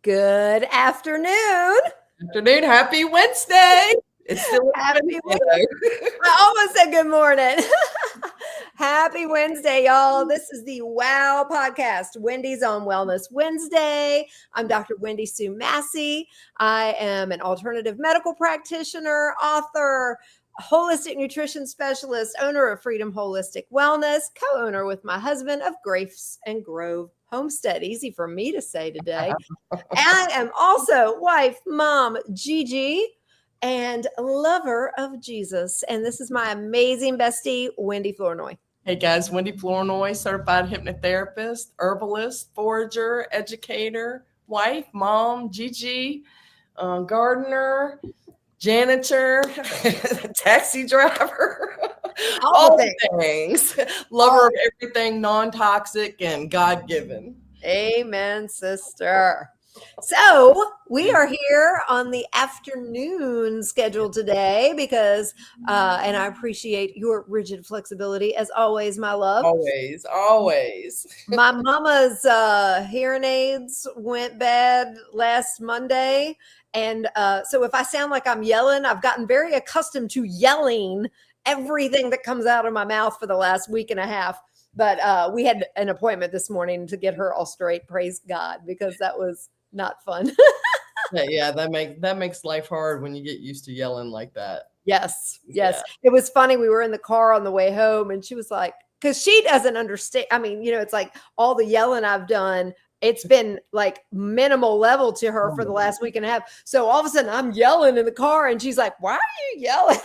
Good afternoon. Afternoon. Happy Wednesday. It's still Happy Wednesday. I almost said good morning. Happy Wednesday, y'all. This is the WOW podcast, Wendy's on Wellness Wednesday. I'm Dr. Wendy Sue Massey. I am an alternative medical practitioner, author, holistic nutrition specialist, owner of Freedom Holistic Wellness, co-owner with my husband of Grace and Grove Homestead. Easy for me to say today. I am also wife, mom, Gigi, and lover of Jesus. And this is my amazing bestie, Wendy Flournoy. Hey guys, Wendy Flournoy, certified hypnotherapist, herbalist, forager, educator, wife, mom, Gigi, gardener, janitor, taxi driver, all the things. Lover of everything non-toxic and God-given. Amen, sister. So we are here on the afternoon schedule today because, and I appreciate your rigid flexibility as always, my love. Always. My mama's hearing aids went bad last Monday. And so if I sound like I'm yelling, I've gotten very accustomed to yelling everything that comes out of my mouth for the last week and a half. But we had an appointment this morning to get her all straight. Praise God, because that was not fun. Yeah, that makes life hard when you get used to yelling like that. Yes. Yeah. It was funny. We were in the car on the way home and she was like, because she doesn't understand. I mean, it's like all the yelling I've done, it's been like minimal level to her for the last week and a half. So all of a sudden I'm yelling in the car and she's like, why are you yelling?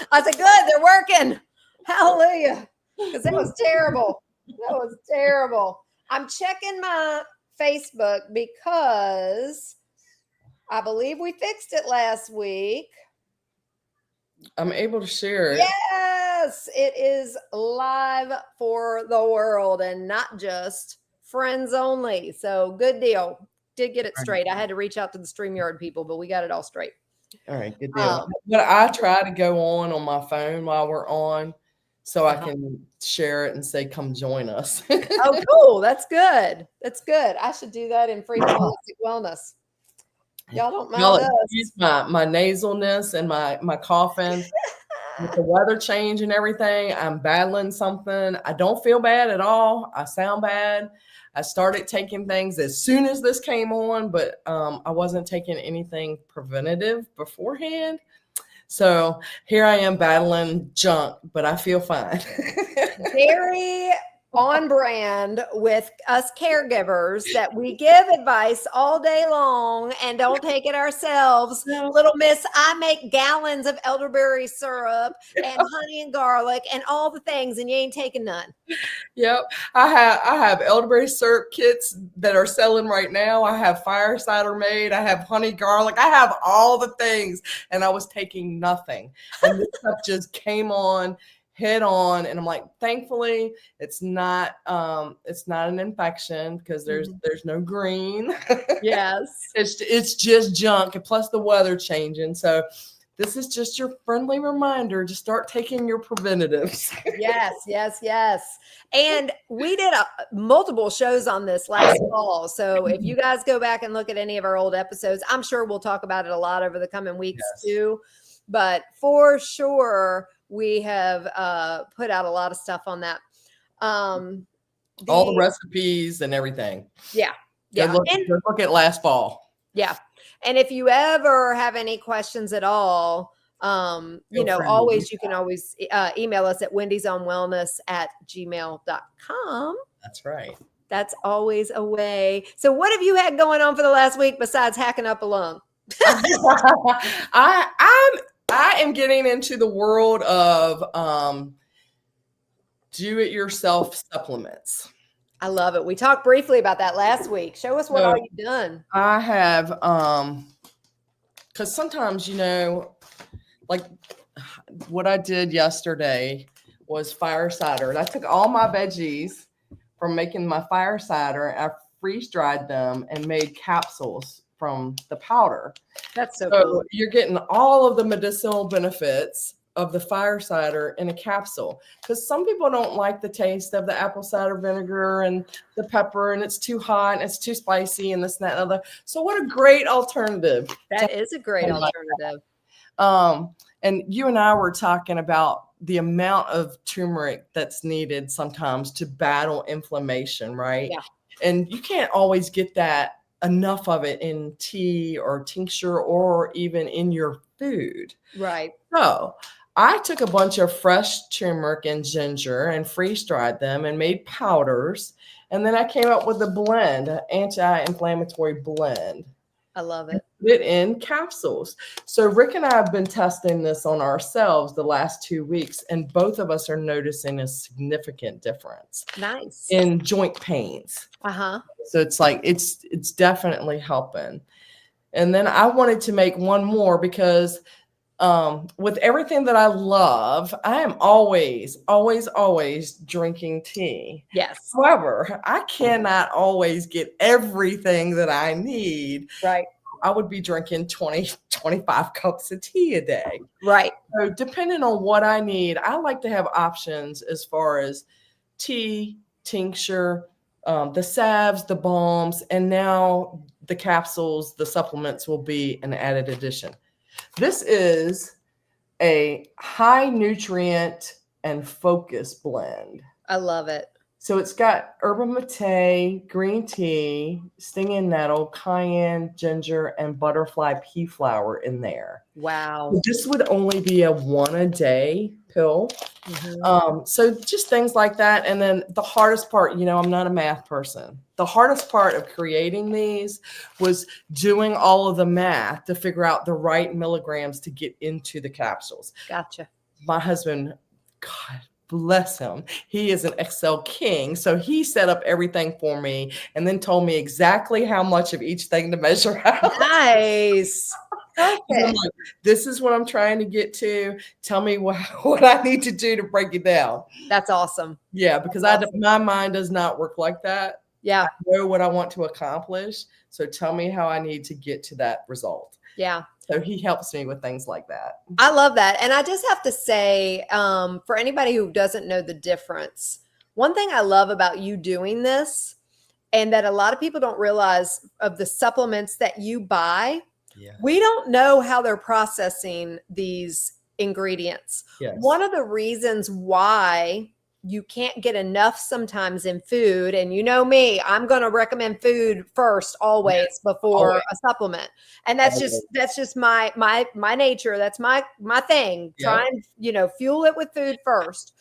I said, good, they're working. Hallelujah. Because that was terrible. That was terrible. I'm checking my Facebook because I believe we fixed it last week. I'm able to share it. Yes, it is live for the world and not just friends only. So good deal. Did get it straight. I had to reach out to the StreamYard people, but we got it all straight. All right, good deal. But I try to go on my phone while we're on so I can share it and say, come join us. Oh, cool. That's good. That's good. I should do that in Freedom Holistic Wellness. Y'all don't mind us. Excuse my nasalness and my coughing. With the weather change and everything, I'm battling something. I don't feel bad at all. I sound bad. I started taking things as soon as this came on, but I wasn't taking anything preventative beforehand. So here I am battling junk, but I feel fine. Very on brand with us caregivers that we give advice all day long and don't take it ourselves. Little miss, I make gallons of elderberry syrup and honey and garlic and all the things, and you ain't taking none. Yep. I have elderberry syrup kits that are selling right now. I have fire cider made. I have honey garlic. I have all the things, and I was taking nothing. And this stuff just came on head on, and I'm like, thankfully it's not an infection because there's no green. Yes. It's just junk, and plus the weather changing. So this is just your friendly reminder to start taking your preventatives. Yes. And we did multiple shows on this last fall. So if you guys go back and look at any of our old episodes, I'm sure we'll talk about it a lot over the coming weeks too. But for sure, we have put out a lot of stuff on that. All the recipes and everything. Yeah. Go look at last fall. Yeah. And if you ever have any questions at all, you can always email us at wendysonwellness@gmail.com. That's right. That's always a way. So what have you had going on for the last week besides hacking up a lung? I am getting into the world of do-it-yourself supplements. I love it. We talked briefly about that last week. Show us what all you've done. I have, because sometimes, like what I did yesterday was fire cider. And I took all my veggies from making my fire cider, and I freeze-dried them and made capsules from the powder. That's so cool. You're getting all of the medicinal benefits of the fire cider in a capsule, because some people don't like the taste of the apple cider vinegar and the pepper, and it's too hot and it's too spicy and this and that and other. So what a great alternative. That is a great alternative. And you and I were talking about the amount of turmeric that's needed sometimes to battle inflammation, right? Yeah. And you can't always get that enough of it in tea or tincture or even in your food. Right. So I took a bunch of fresh turmeric and ginger and freeze dried them and made powders. And then I came up with a blend, an anti-inflammatory blend. I love it. Put it in capsules. So Rick and I have been testing this on ourselves the last 2 weeks, and both of us are noticing a significant difference. Nice. In joint pains. Uh-huh. So it's like it's definitely helping. And then I wanted to make one more because with everything that I love, I am always drinking tea. Yes. However, I cannot always get everything that I need. Right. I would be drinking 20, 25 cups of tea a day. Right. So depending on what I need, I like to have options as far as tea, tincture, the salves, the balms, and now the capsules, the supplements will be an added addition. This is a high nutrient and focus blend. I love it. So it's got yerba mate, green tea, stinging nettle, cayenne, ginger, and butterfly pea flower in there. Wow. This would only be a 1 a day pill. Mm-hmm. So just things like that. And then the hardest part, I'm not a math person. The hardest part of creating these was doing all of the math to figure out the right milligrams to get into the capsules. Gotcha. My husband, God bless him, he is an Excel king. So he set up everything for me and then told me exactly how much of each thing to measure out. Nice. Okay. Like, this is what I'm trying to get to. Tell me what I need to do to break it down. That's awesome. Yeah, because my mind does not work like that. Yeah. I know what I want to accomplish. So tell me how I need to get to that result. Yeah. So he helps me with things like that. I love that. And I just have to say, for anybody who doesn't know the difference, one thing I love about you doing this, and that a lot of people don't realize of the supplements that you buy, we don't know how they're processing these ingredients. Yes. One of the reasons why you can't get enough sometimes in food, and you know me, I'm going to recommend food first always before a supplement. And that's just my nature. That's my thing. Try and, fuel it with food first.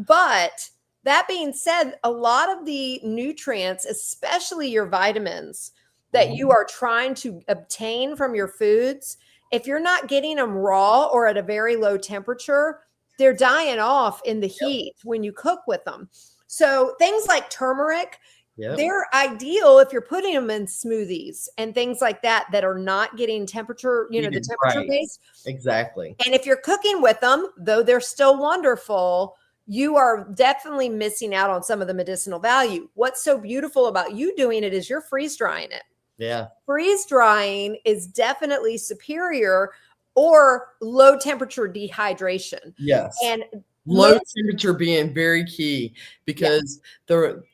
But that being said, a lot of the nutrients, especially your vitamins that you are trying to obtain from your foods, if you're not getting them raw or at a very low temperature, they're dying off in the heat when you cook with them. So things like turmeric, they're ideal if you're putting them in smoothies and things like that are not getting temperature, the temperature based. Exactly. And if you're cooking with them, though they're still wonderful, you are definitely missing out on some of the medicinal value. What's so beautiful about you doing it is you're freeze drying it. Yeah. Freeze drying is definitely superior, or low temperature dehydration. Yes. And low temperature being very key, because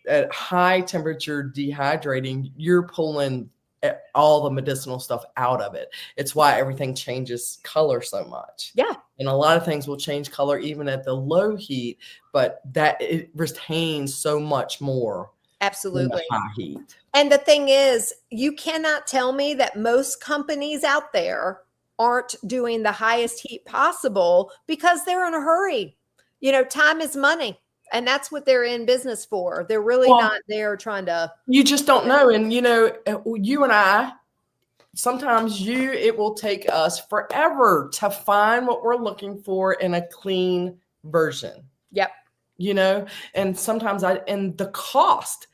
at high temperature dehydrating, you're pulling all the medicinal stuff out of it. It's why everything changes color so much. Yeah. And a lot of things will change color even at the low heat, but that it retains so much more. Absolutely. High heat. And the thing is, you cannot tell me that most companies out there aren't doing the highest heat possible because they're in a hurry. Time is money, and that's what they're in business for. They're really not there trying to. You just don't know. And, you and I, sometimes it will take us forever to find what we're looking for in a clean version. Yep. And sometimes and the cost,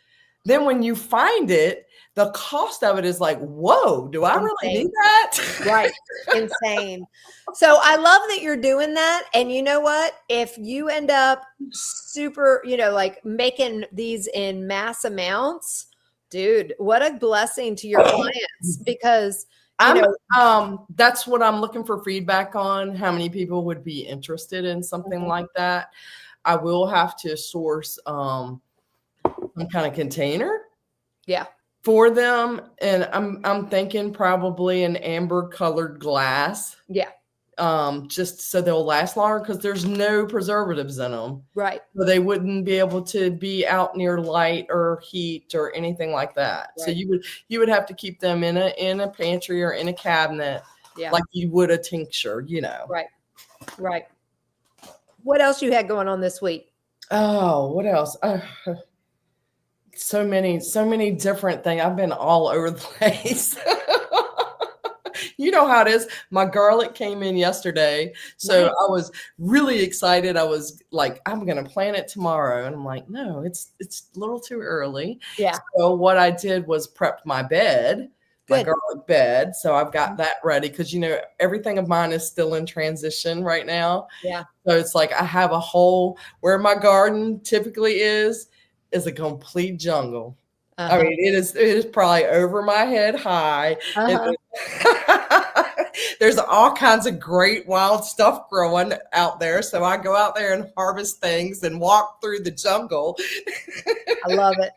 then when you find it, the cost of it is like, whoa, do I really need that? Right. Insane. So I love that you're doing that. And you know what? If you end up super, like making these in mass amounts, dude, what a blessing to your clients, because That's what I'm looking for feedback on. How many people would be interested in something like that? I will have to source some kind of container. Yeah. For them, and I'm thinking probably an amber colored glass. Yeah. Just so they'll last longer because there's no preservatives in them. Right. So they wouldn't be able to be out near light or heat or anything like that. Right. So you would have to keep them in a pantry or in a cabinet, like you would a tincture, Right. Right. What else you had going on this week? Oh, what else? So many different things. I've been all over the place. You know how it is. My garlic came in yesterday. So Nice. I was really excited. I was like, I'm going to plant it tomorrow. And I'm like, no, it's a little too early. Yeah. So what I did was prep my bed, my Good. garlic bed. So I've got that ready because, everything of mine is still in transition right now. Yeah. So it's like I have a hole where my garden typically is a complete jungle. I mean, it is probably over my head high. There's all kinds of great wild stuff growing out there. So I go out there and harvest things and walk through the jungle. I love it.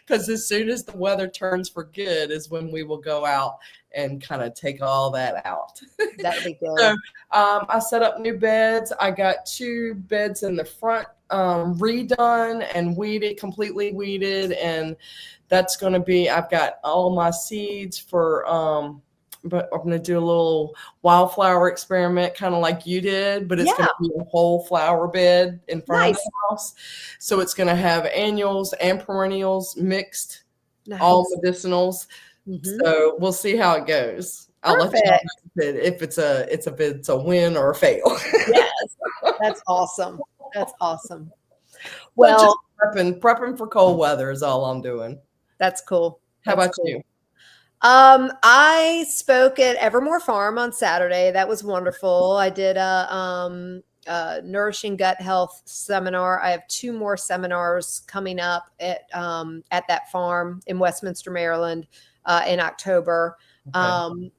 Because as soon as the weather turns for good is when we will go out and kind of take all that out. That'd be good. So I set up new beds. I got 2 beds in the front redone and completely weeded. And that's going to be, I've got all my seeds for, but I'm going to do a little wildflower experiment, kind of like you did, but it's going to be a whole flower bed in front of the house. So it's going to have annuals and perennials mixed, all medicinals. So we'll see how it goes. I'll let you know if it's a win or a fail. Yes, that's awesome. That's awesome. Well, just prepping for cold weather is all I'm doing. That's cool. How about you? I spoke at Evermore Farm on Saturday. That was wonderful. I did a nourishing gut health seminar. I have 2 more seminars coming up at that farm in Westminster, Maryland, in October. Okay.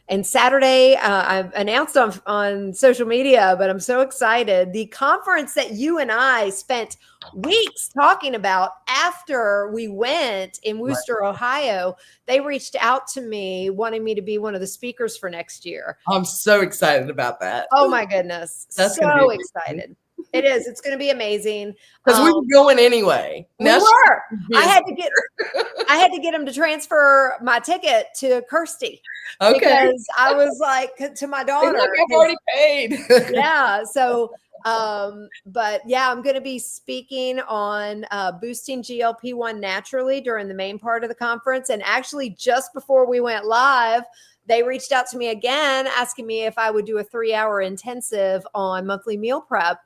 And Saturday, I've announced on social media, but I'm so excited. The conference that you and I spent weeks talking about after we went in Worcester, Ohio, they reached out to me wanting me to be one of the speakers for next year. I'm so excited about that. Oh my goodness. That's so excited. It is. It's going to be amazing. Because we were going anyway. We were. I had to get him to transfer my ticket to Kirsty. Okay. Because I was like to my daughter. I've already paid. Yeah. So, but yeah, I'm going to be speaking on boosting GLP-1 naturally during the main part of the conference. And actually, just before we went live, they reached out to me again, asking me if I would do a 3-hour intensive on monthly meal prep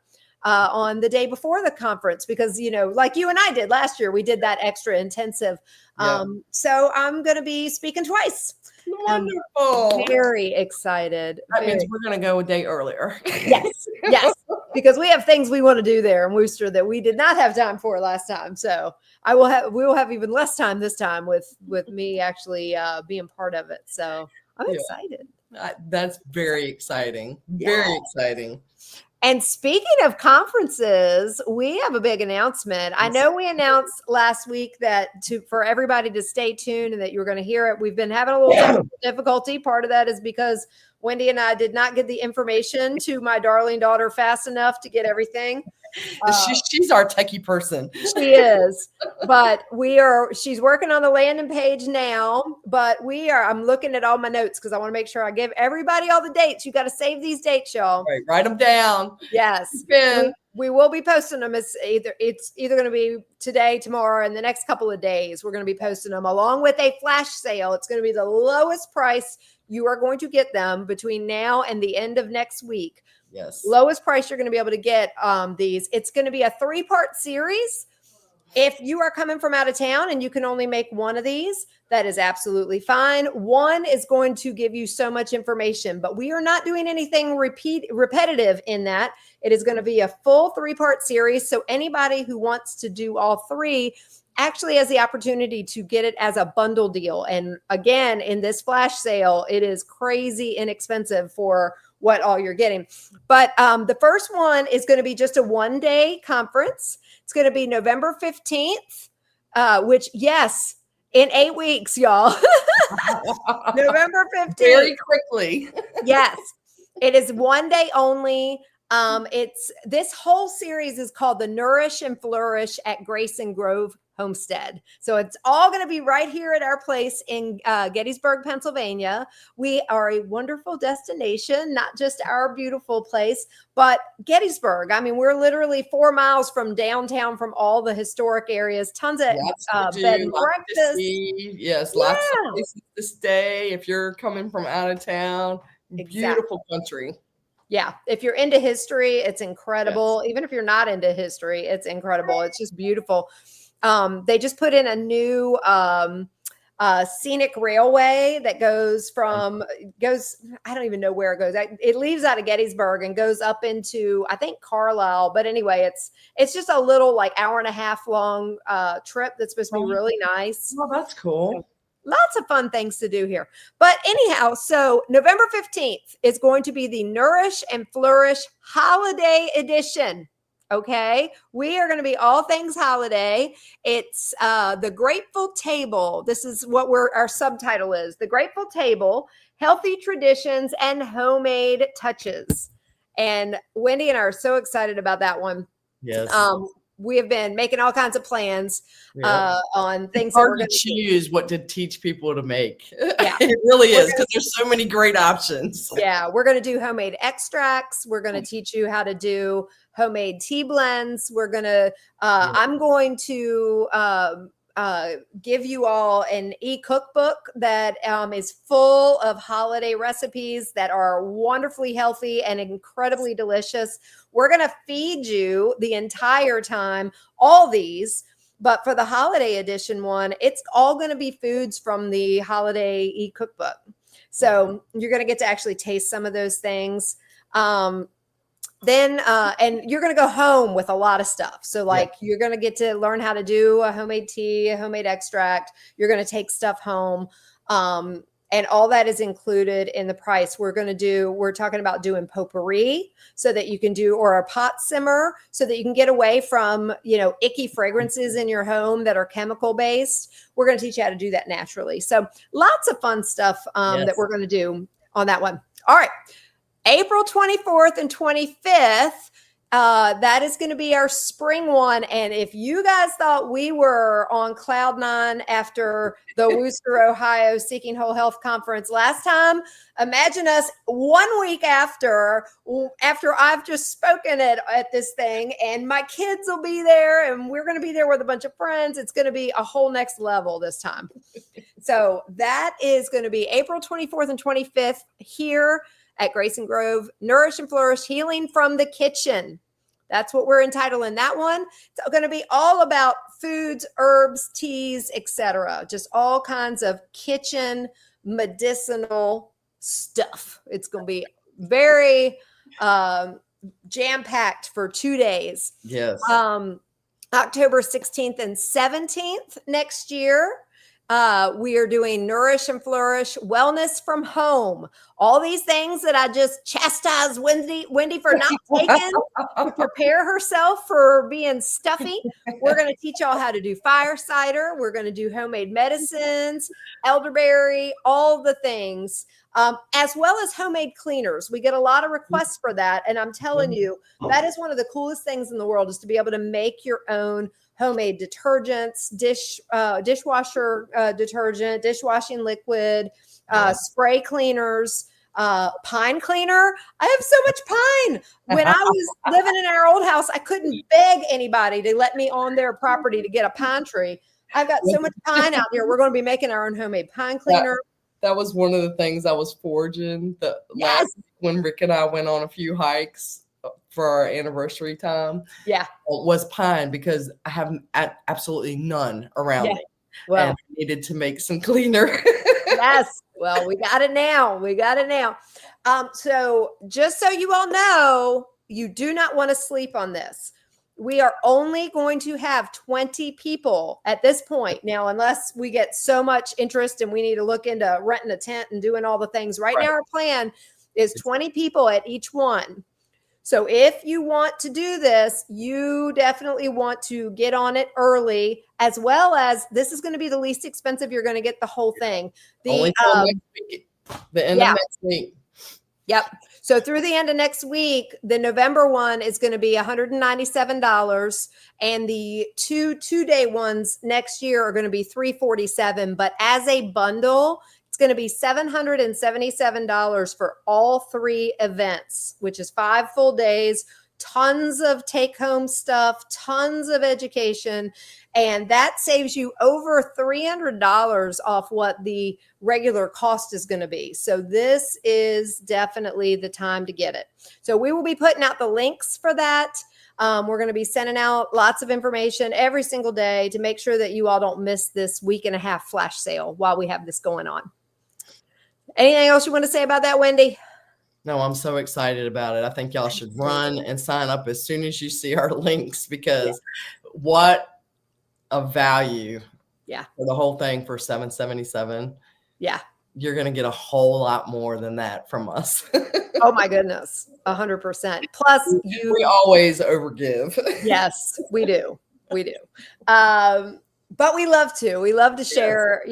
on the day before the conference, because, like you and I did last year, we did that extra intensive. So I'm going to be speaking twice. Wonderful. I'm very excited. That means we're going to go a day earlier. Yes, because we have things we want to do there in Worcester that we did not have time for last time. So we will have even less time this time with me actually being part of it. So I'm excited. That's very exciting. Very exciting. And speaking of conferences, we have a big announcement. I know we announced last week that for everybody to stay tuned and that you were going to hear it. We've been having a little technical difficulty. Part of that is because Wendy and I did not get the information to my darling daughter fast enough to get everything. She's our techie person. She is, but she's working on the landing page now, but I'm looking at all my notes because I want to make sure I give everybody all the dates. You got to save these dates, y'all. Right, write them down. Yes. We will be posting them. It's either going to be today, tomorrow, and the next couple of days. We're going to be posting them along with a flash sale. It's going to be the lowest price you are going to get them between now and the end of next week. Yes. Lowest price you're going to be able to get these. It's going to be a 3-part series. If you are coming from out of town and you can only make one of these, that is absolutely fine. One is going to give you so much information, but we are not doing anything repetitive in that. It is going to be a full 3-part series. So anybody who wants to do all 3 actually has the opportunity to get it as a bundle deal. And again, in this flash sale, it is crazy inexpensive for what all you're getting. But the first one is going to be just a 1-day conference. It's going to be November 15th, which, yes, in 8 weeks, y'all. November 15th. Very quickly. Yes. It is 1 day only. It's this whole series is called the Nourish and Flourish at Grace and Grove Homestead. So it's all going to be right here at our place in Gettysburg, Pennsylvania. We are a wonderful destination, not just our beautiful place, but Gettysburg. I mean, we're literally 4 miles from downtown, from all the historic areas, tons of bed and breakfast. Yes, lots of places to stay if you're coming from out of town. Beautiful country. Yeah. If you're into history, it's incredible. Yes. Even if you're not into history, it's incredible. It's just beautiful. They just put in a new scenic railway that goes, I don't even know where it goes. It leaves out of Gettysburg and goes up into, I think, Carlisle. But anyway, it's just a little like hour-and-a-half long trip that's supposed to be really nice. Oh, that's cool. So, lots of fun things to do here. But anyhow, so November 15th is going to be the Nourish and Flourish Holiday Edition. Okay. We are going to be all things holiday. It's the Grateful Table. This is what our subtitle is. The Grateful Table, Healthy Traditions and Homemade Touches. And Wendy and I are so excited about that one. Yes. We have been making all kinds of plans on things. It's hard to choose what to teach people to make. Yeah. It really is, because there's so many great options. Yeah, we're going to do homemade extracts. We're going to teach you how to do homemade tea blends. We're going to, I'm going to give you all an e-cookbook that is full of holiday recipes that are wonderfully healthy and incredibly delicious. We're going to feed you the entire time all these, but for the holiday edition one, it's all going to be foods from the holiday e-cookbook. So you're going to get to actually taste some of those things. Then and you're going to go home with a lot of stuff. So like you're going to get to learn how to do a homemade tea, a homemade extract. You're going to take stuff home. And all that is included in the price. We're talking about doing potpourri so that you can do, or a pot simmer so that you can get away from, icky fragrances in your home that are chemical based. We're going to teach you how to do that naturally. So lots of fun stuff that we're going to do on that one. All right. April 24th and 25th, that is going to be our spring one. And if you guys thought we were on cloud nine after the Worcester, Ohio Seeking Whole Health Conference last time, imagine us 1 week after I've just spoken at this thing, and my kids will be there, and we're going to be there with a bunch of friends. It's going to be a whole next level this time. So that is going to be April 24th and 25th here at Grace and Grove. Nourish and Flourish, Healing from the Kitchen. That's what we're entitling that one. It's going to be all about foods, herbs, teas, etc. Just all kinds of kitchen medicinal stuff. It's going to be very jam-packed for 2 days. Yes. October 16th and 17th next year. We are doing Nourish and Flourish, Wellness from Home. All these things that I just chastised Wendy for not taking to prepare herself for being stuffy. We're going to teach y'all how to do fire cider. We're going to do homemade medicines, elderberry, all the things, as well as homemade cleaners. We get a lot of requests for that. And I'm telling you, that is one of the coolest things in the world, is to be able to make your own homemade detergents, dishwasher detergent, dishwashing liquid, spray cleaners, pine cleaner. I have so much pine. When I was living in our old house, I couldn't beg anybody to let me on their property to get a pine tree. I've got so much pine out here. We're going to be making our own homemade pine cleaner. That was one of the things I was forging last week when Rick and I went on a few hikes for our anniversary time. Was pine, because I have absolutely none around me. Well, and I needed to make some cleaner. Yes. Well, we got it now. So just so you all know, you do not want to sleep on this. We are only going to have 20 people at this point. Now, unless we get so much interest and we need to look into renting a tent and doing all the things. Right now, our plan is 20 people at each one. So if you want to do this, you definitely want to get on it early, as well as this is going to be the least expensive. You're going to get the whole thing. Only till next week, the end of next week. Yep. So through the end of next week, the November one is going to be $197, and the two-day ones next year are going to be $347. But as a bundle, it's going to be $777 for all 3 events, which is 5 full days, tons of take-home stuff, tons of education, and that saves you over $300 off what the regular cost is going to be. So this is definitely the time to get it. So we will be putting out the links for that. We're going to be sending out lots of information every single day to make sure that you all don't miss this week and a half flash sale while we have this going on. Anything else you want to say about that, Wendy? No, I'm so excited about it. I think y'all should run and sign up as soon as you see our links, because what a value for the whole thing for $777. Yeah. You're going to get a whole lot more than that from us. Oh my goodness. 100%. Plus we always overgive. Yes, we do. We do. But we love to share,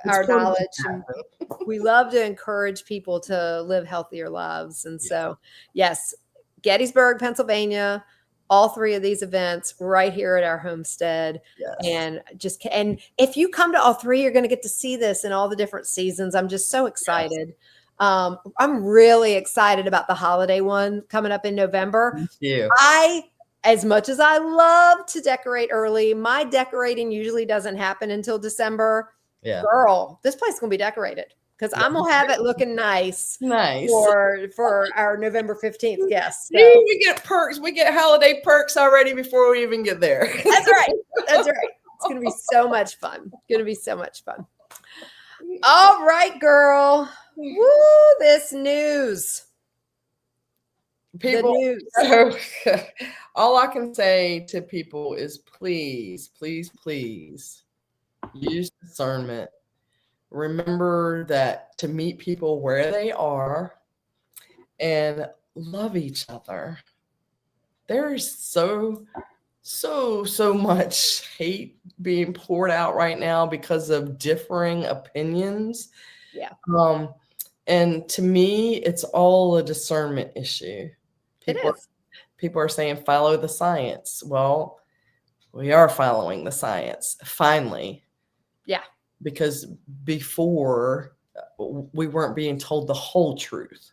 our knowledge. And we love to encourage people to live healthier lives. And so, yes, Gettysburg, Pennsylvania, all 3 of these events right here at our homestead. And if you come to all 3, you're going to get to see this in all the different seasons. I'm just so excited. I'm really excited about the holiday one coming up in November. As much as I love to decorate early, my decorating usually doesn't happen until December. Girl, this place is going to be decorated because I'm going to have it looking nice for our November 15th guests. So. We get perks. We get holiday perks already before we even get there. That's right. That's right. It's going to be so much fun. All right, girl. Woo, this news. People, all I can say to people is please, please, please use discernment. Remember that to meet people where they are and love each other. There is so much hate being poured out right now because of differing opinions. And to me, it's all a discernment issue. People are saying follow the science. Well, we are following the science finally. Because before we weren't being told the whole truth.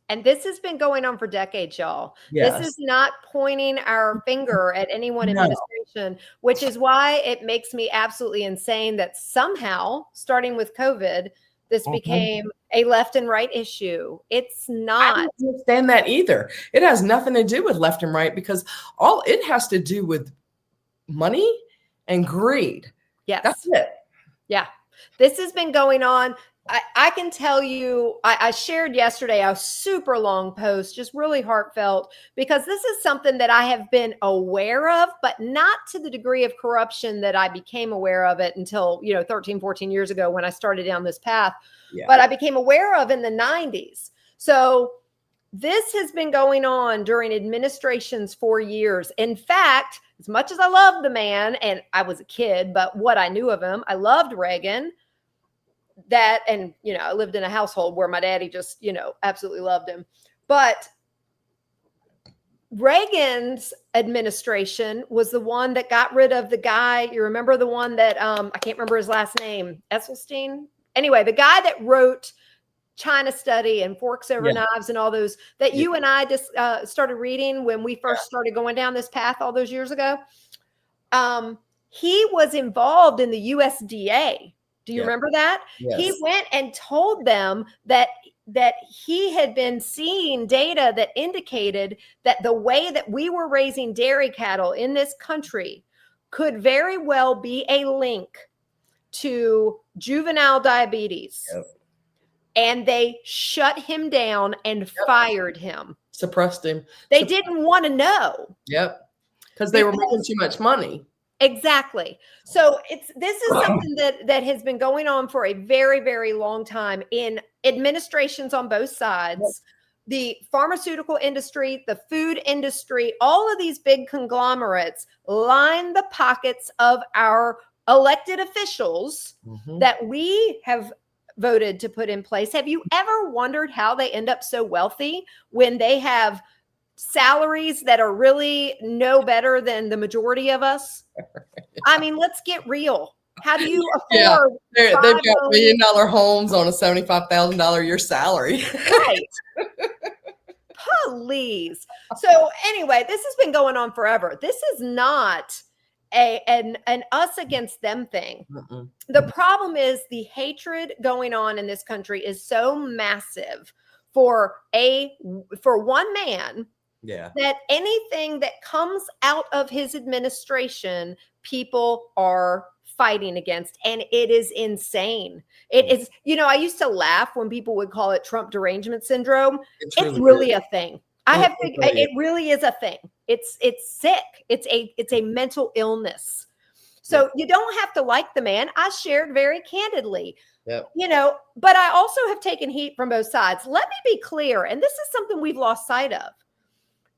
And this has been going on for decades, y'all. This is not pointing our finger at any one administration, which is why it makes me absolutely insane that somehow, starting with COVID, this became a left and right issue. It's not. I don't understand that either. It has nothing to do with left and right, because all it has to do with money and greed. That's it. This has been going on. I can tell you, I shared yesterday a super long post, just really heartfelt, because this is something that I have been aware of, but not to the degree of corruption that I became aware of it until, 13, 14 years ago when I started down this path. But I became aware of in the 90s. So this has been going on during administrations for years. In fact, as much as I love the man, and I was a kid, but what I knew of him, I loved Reagan. I lived in a household where my daddy just, absolutely loved him. But Reagan's administration was the one that got rid of the guy. You remember the one that, I can't remember his last name, Esselstyn? Anyway, the guy that wrote China Study and Forks Over Knives and all those that you and I just started reading when we first started going down this path all those years ago. He was involved in the USDA. Do you remember that? He went and told them that he had been seeing data that indicated that the way that we were raising dairy cattle in this country could very well be a link to juvenile diabetes. And they shut him down and fired him. Suppressed him. They didn't want to know. because they were making too much money. Exactly. So this is something that has been going on for a very, very long time in administrations on both sides. The pharmaceutical industry, the food industry, all of these big conglomerates line the pockets of our elected officials that we have voted to put in place. Have you ever wondered how they end up so wealthy when they have salaries that are really no better than the majority of us? I mean, let's get real. How do you afford? They've got $1 million homes on a $75,000 a year salary. Right. Please. So anyway, this has been going on forever. This is not an us against them thing. The problem is the hatred going on in this country is so massive for one man. Yeah. That anything that comes out of his administration, people are fighting against, and it is insane. It is, I used to laugh when people would call it Trump derangement syndrome. It's really a thing. It really is a thing. It's sick. It's a mental illness. So you don't have to like the man. I shared very candidly. Yep. But I also have taken heat from both sides. Let me be clear, and this is something we've lost sight of.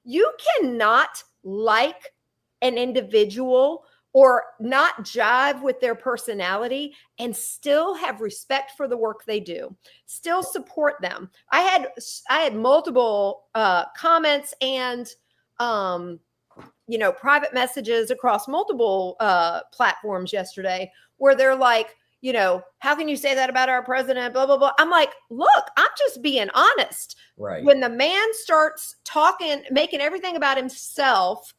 You cannot like an individual or not jive with their personality and still have respect for the work they do, still support them. I had multiple comments and private messages across multiple platforms yesterday where they're like, how can you say that about our president? Blah, blah, blah. I'm like, look, I'm just being honest. Right. When the man starts talking, making everything about himself,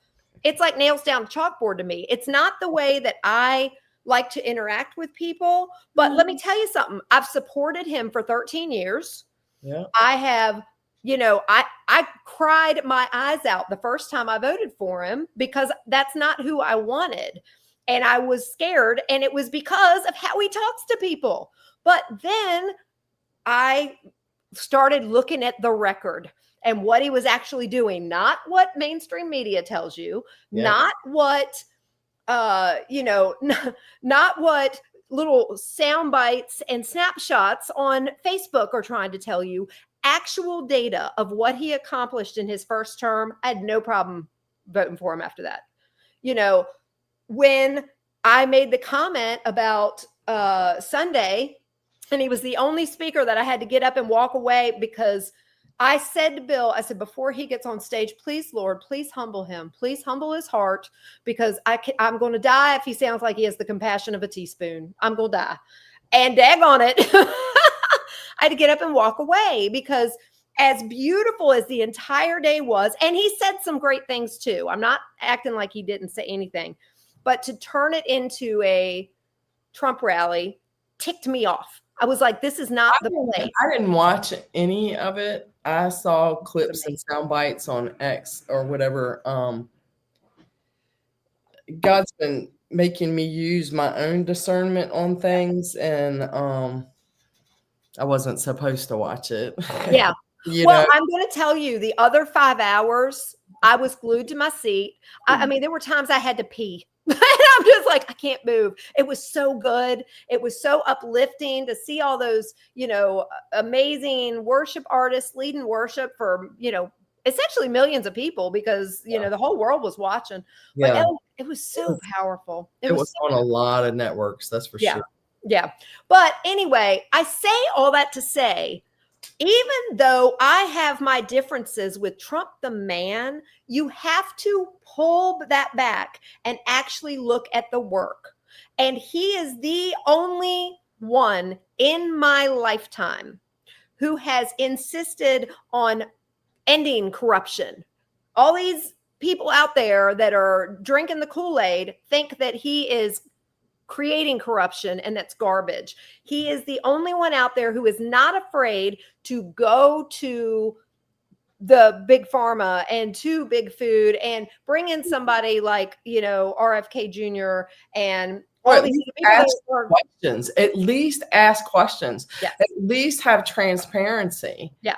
it's like nails down the chalkboard to me. It's not the way that I like to interact with people. But let me tell you something. I've supported him for 13 years. Yeah. I have, I cried my eyes out the first time I voted for him because that's not who I wanted. And I was scared, and it was because of how he talks to people. But then I started looking at the record and what he was actually doing, not what mainstream media tells you, not what, not what little sound bites and snapshots on Facebook are trying to tell you. Actual data of what he accomplished in his first term. I had no problem voting for him after that. When I made the comment about Sunday, and he was the only speaker that I had to get up and walk away because I said to Bill, I said, before he gets on stage, please, Lord, please humble him. Please humble his heart because I'm going to die if he sounds like he has the compassion of a teaspoon. I'm going to die. And daggone it, I had to get up and walk away because as beautiful as the entire day was, and he said some great things too. I'm not acting like he didn't say anything. But to turn it into a Trump rally ticked me off. I was like, this is not the place. I didn't watch any of it. I saw clips and sound bites on X or whatever. God's been making me use my own discernment on things, and I wasn't supposed to watch it. Yeah. I'm going to tell you, the other 5 hours, I was glued to my seat. I mean, there were times I had to pee. I'm just like, I can't move. It was so good. It was so uplifting to see all those, amazing worship artists leading worship for, essentially millions of people because, the whole world was watching. But it was so powerful. It was on a lot of networks. That's for sure. Yeah. But anyway, I say all that to say, even though I have my differences with Trump the man, you have to pull that back and actually look at the work. And he is the only one in my lifetime who has insisted on ending corruption. All these people out there that are drinking the Kool-Aid think that he is creating corruption, and that's garbage. He is the only one out there who is not afraid to go to the big pharma and to big food and bring in somebody like, RFK Jr. and all these people. Questions. At least ask questions. Yes. At least have transparency. Yeah.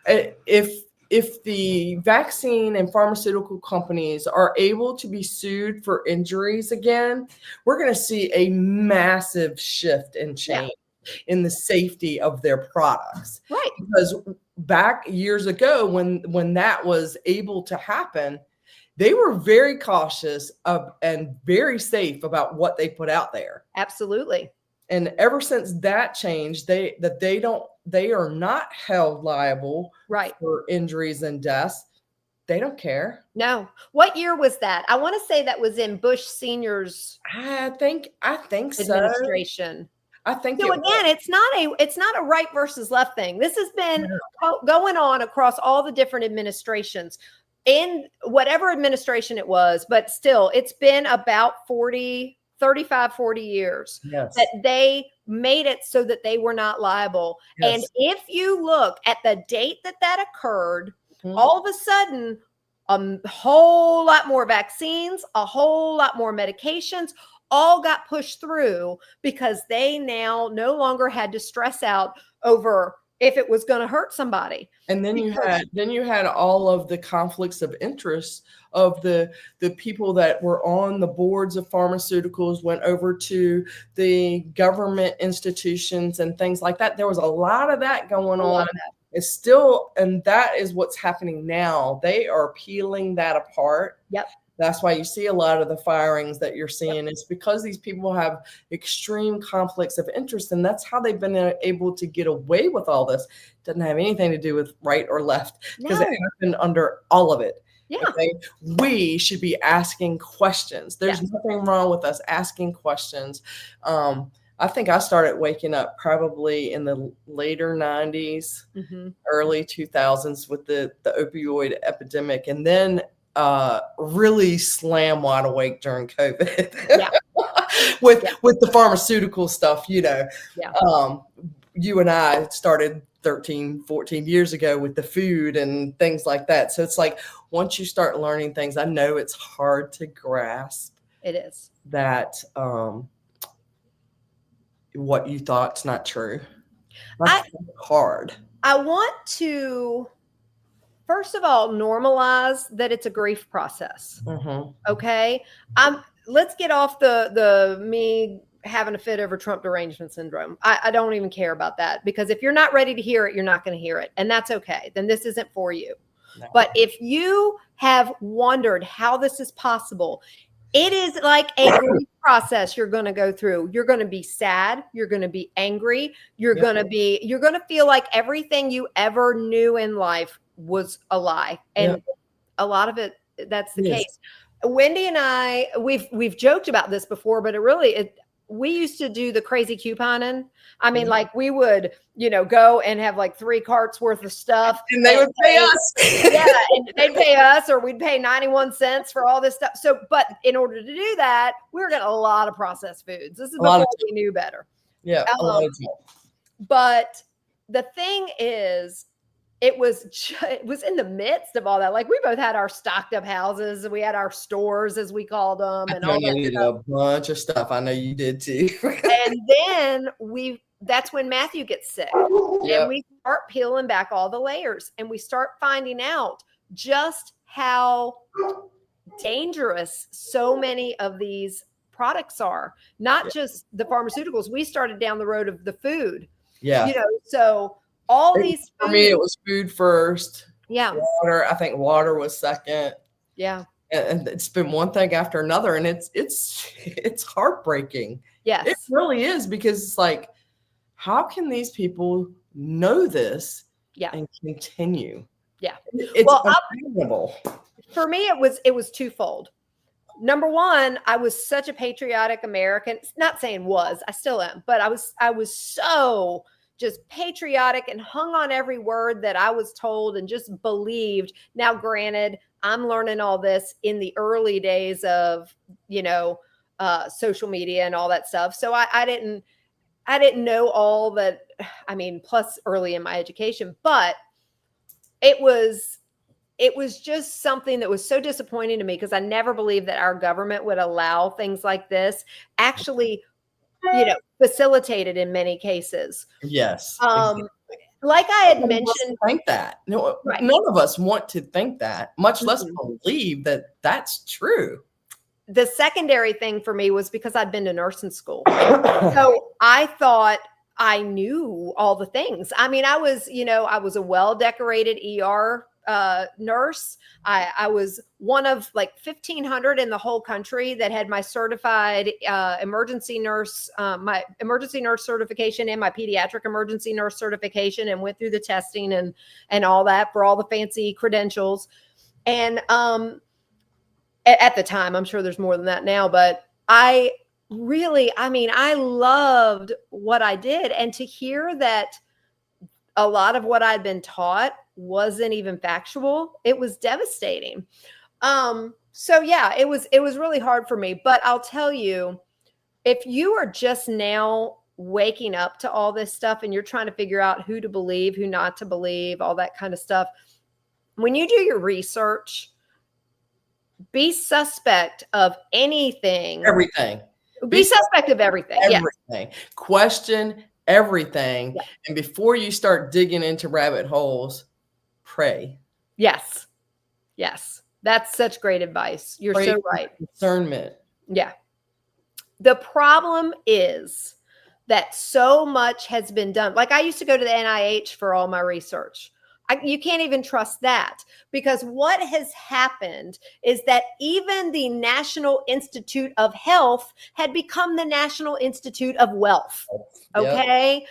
If if the vaccine and pharmaceutical companies are able to be sued for injuries again, we're going to see a massive shift and change in the safety of their products. Right. Because back years ago, when that was able to happen, they were very cautious and very safe about what they put out there. Absolutely. And ever since that changed, they are not held liable for injuries and deaths. They don't care. No. What year was that? I want to say that was in Bush Senior's I think administration. I think so. Again, it's not a right versus left thing. This has been going on across all the different administrations in whatever administration it was, but still, it's been about 35, 40 years that they made it so that they were not liable. Yes. And if you look at the date that occurred, all of a sudden, a whole lot more vaccines, a whole lot more medications, all got pushed through because they now no longer had to stress out over if it was going to hurt somebody. And then you had all of the conflicts of interest of the people that were on the boards of pharmaceuticals went over to the government institutions and things like that. There was a lot of that going on. It's still, and that is what's happening now. They are peeling that apart. Yep. That's why you see a lot of the firings that you're seeing. It's because these people have extreme conflicts of interest, and that's how they've been able to get away with all this. It doesn't have anything to do with right or left, because it happened under all of it. Yeah. Okay? We should be asking questions. There's nothing wrong with us asking questions. I think I started waking up probably in the later 90s, early 2000s with the opioid epidemic, and then really slam wide awake during COVID with the pharmaceutical stuff, you know. You and I started 13, 14 years ago with the food and things like that. So it's like, once you start learning things, I know it's hard to grasp. It is. That what you thought's not true. That's hard. I want to, first of all, normalize that it's a grief process. Okay. Let's get off the me having a fit over Trump derangement syndrome. I don't even care about that, because if you're not ready to hear it, you're not going to hear it. And that's okay. Then this isn't for you. No. But if you have wondered how this is possible, it is like a grief process you're going to go through. You're going to be sad. You're going to be angry. You're going to feel like everything you ever knew in life was a lie. And a lot of it, that's the case. Wendy and I, we've joked about this before, but we used to do the crazy couponing. I mean, like we would, go and have like 3 carts worth of stuff. And they would pay us. And they'd pay us, or we'd pay 91 cents for all this stuff. So, but in order to do that, we were getting a lot of processed foods. This is before we knew better. Yeah. But the thing is, it was in the midst of all that. Like, we both had our stocked up houses, and we had our stores, as we called them, and all that stuff. A bunch of stuff. I know you did too. And then that's when Matthew gets sick. And we start peeling back all the layers, and we start finding out just how dangerous so many of these products are. Not just the pharmaceuticals. We started down the road of the food. Yeah. So all these for me, it was food first. Yeah. Water. I think water was second. Yeah. And it's been one thing after another, and it's heartbreaking. Yes. It really is, because it's like, how can these people know this and continue? Yeah. It's unbelievable. For me, it was twofold. Number one, I was such a patriotic American. Not saying was, I still am, but I was so just patriotic and hung on every word that I was told and just believed. Now, granted, I'm learning all this in the early days of, social media and all that stuff. So I didn't know all that. I mean, plus early in my education, but it was just something that was so disappointing to me, because I never believed that our government would allow things like this, actually, facilitated in many cases. Yes. Exactly. like I had None of us mentioned, think that. No, right. none of us want to think that, much less Mhm. believe that that's true. The secondary thing for me was because I'd been to nursing school. So I thought I knew all the things. I mean, I was a well-decorated ER nurse. I was one of like 1,500 in the whole country that had my certified emergency nurse, my emergency nurse certification and my pediatric emergency nurse certification, and went through the testing and all that for all the fancy credentials. And at the time, I'm sure there's more than that now, but I loved what I did. And to hear that a lot of what I'd been taught wasn't even factual, it was devastating. So yeah, it was really hard for me. But I'll tell you, if you are just now waking up to all this stuff and you're trying to figure out who to believe, who not to believe, all that kind of stuff, when you do your research, be suspect of anything. Everything. Be suspect of everything. Yes. Everything. Question everything. Yeah. And before you start digging into rabbit holes, pray. Yes. Yes. That's such great advice. You're Pray so for right. discernment. Yeah. The problem is that so much has been done. Like I used to go to the NIH for all my research. You can't even trust that, because what has happened is that even the National Institute of Health had become the National Institute of Wealth. Yep. Okay.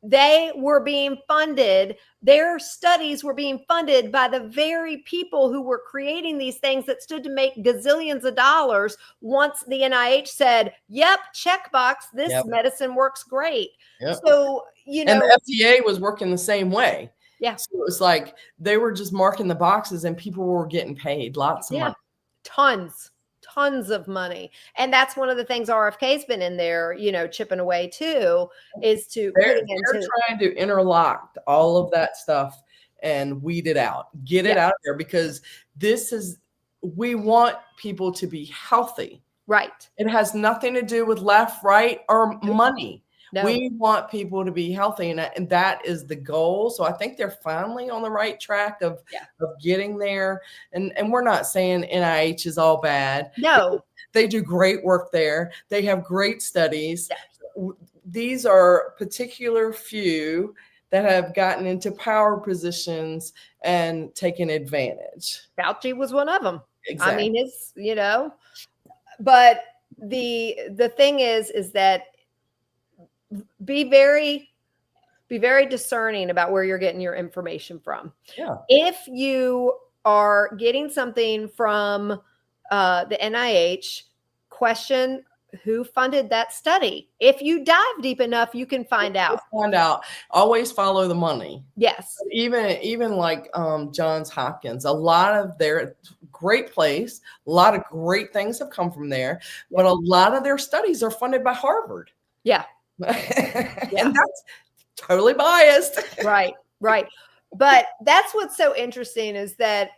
They were being funded. Their studies were being funded by the very people who were creating these things that stood to make gazillions of dollars once the NIH said, yep, checkbox, this Yep. medicine works great. Yep. So, And the FDA was working the same way. Yeah. So it was like they were just marking the boxes and people were getting paid lots of money. Tons of money. And that's one of the things RFK's been in there, chipping away too, is to They're trying to interlock all of that stuff and weed it out, get it out there, because we want people to be healthy. Right. It has nothing to do with left, right, or money. No. We want people to be healthy, and that is the goal. So I think they're finally on the right track of getting there. And we're not saying NIH is all bad. No. They do great work there. They have great studies. Yeah. These are particular few that have gotten into power positions and taken advantage. Fauci was one of them. Exactly. I mean, but the thing is that be very discerning about where you're getting your information from. Yeah. If you are getting something from the NIH, question who funded that study. If you dive deep enough, you can find out. Always follow the money. Yes. Even like Johns Hopkins, a lot of their great place, a lot of great things have come from there, but a lot of their studies are funded by Harvard. Yeah. And that's totally biased. Right. But that's what's so interesting is that,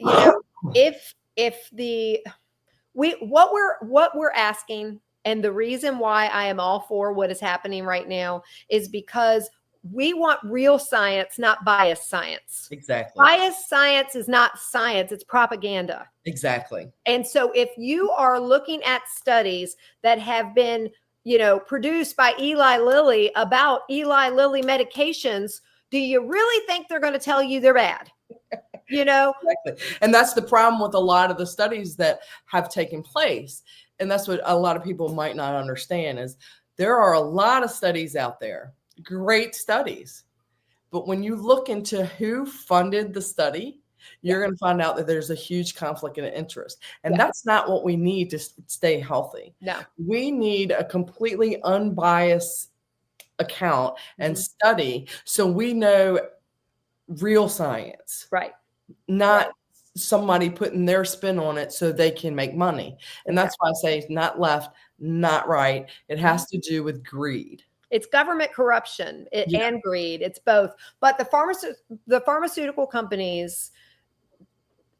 what we're asking, and the reason why I am all for what is happening right now, is because we want real science, not biased science. Exactly. Biased science is not science, it's propaganda. Exactly. And so if you are looking at studies that have been, produced by Eli Lilly about Eli Lilly medications, do you really think they're going to tell you they're bad? Exactly. And that's the problem with a lot of the studies that have taken place. And that's what a lot of people might not understand, is there are a lot of studies out there, great studies. But when you look into who funded the study, you're going to find out that there's a huge conflict of interest. And that's not what we need to stay healthy. No. We need a completely unbiased account and study so we know real science. Right. Not somebody putting their spin on it so they can make money. And that's why I say not left, not right. It has to do with greed. It's government corruption and greed. It's both. But the pharmaceutical companies,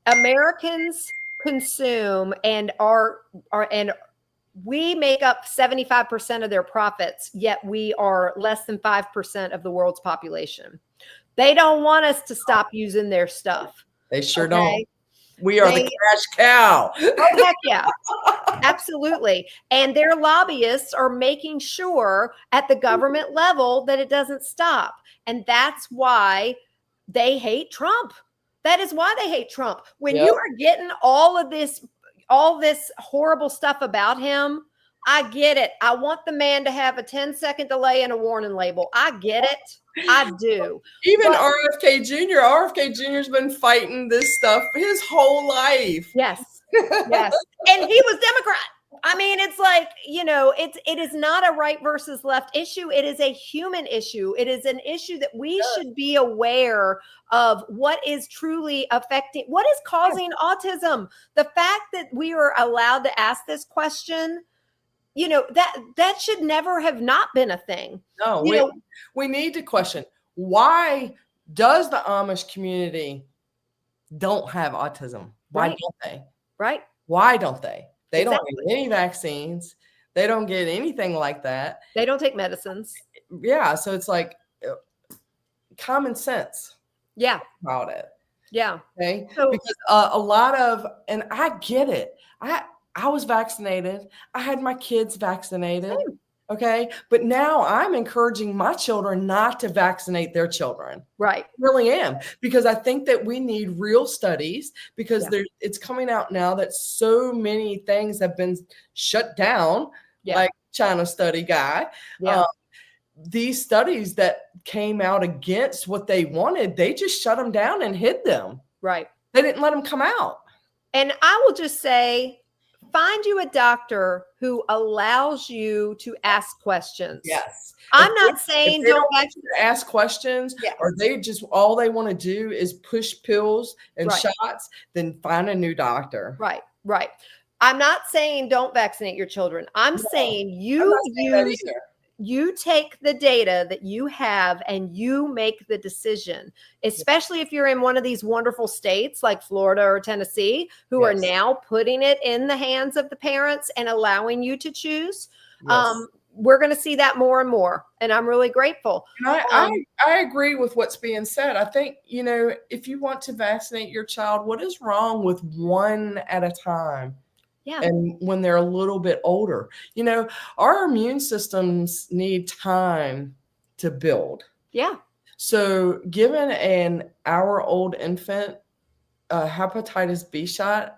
Americans consume and we make up 75% of their profits, yet we are less than 5% of the world's population. They don't want us to stop using their stuff. They sure Okay? don't. We are the cash cow. Oh, heck yeah. Absolutely. And their lobbyists are making sure at the government level that it doesn't stop. And that's why they hate Trump. That is why they hate Trump. When you are getting all this horrible stuff about him, I get it. I want the man to have a 10-second delay and a warning label. I get it. I do. Even RFK Jr. RFK Jr.'s been fighting this stuff his whole life. Yes. Yes. And he was Democrat. I mean, it's like, it is not a right versus left issue. It is a human issue. It is an issue that we should be aware of what is truly affecting, what is causing autism. The fact that we are allowed to ask this question, that should never have not been a thing. No, we need to question, why does the Amish community don't have autism? Why don't they? Right. Why don't they? They don't get any vaccines. They don't get anything like that. They don't take medicines. Yeah. So it's like common sense. Yeah. About it. Yeah. Okay. So, because a lot of, and I get it. I was vaccinated. I had my kids vaccinated. Okay. But now I'm encouraging my children not to vaccinate their children. Right. I really am. Because I think that we need real studies, because it's coming out now that so many things have been shut down, like China study guy. Yeah. These studies that came out against what they wanted, they just shut them down and hid them. Right. They didn't let them come out. And I will just say, find you a doctor who allows you to ask questions. Yes. I'm not saying don't ask questions, or they just, all they want to do is push pills and shots, then find a new doctor. Right. Right. I'm not saying don't vaccinate your children. I'm saying you take the data that you have and you make the decision, especially if you're in one of these wonderful states like Florida or Tennessee, who are now putting it in the hands of the parents and allowing you to choose. We're going to see that more and more. And I'm really grateful. And I agree with what's being said. I think, if you want to vaccinate your child, what is wrong with one at a time? Yeah. And when they're a little bit older, our immune systems need time to build. Yeah. So giving an hour-old infant a hepatitis B shot,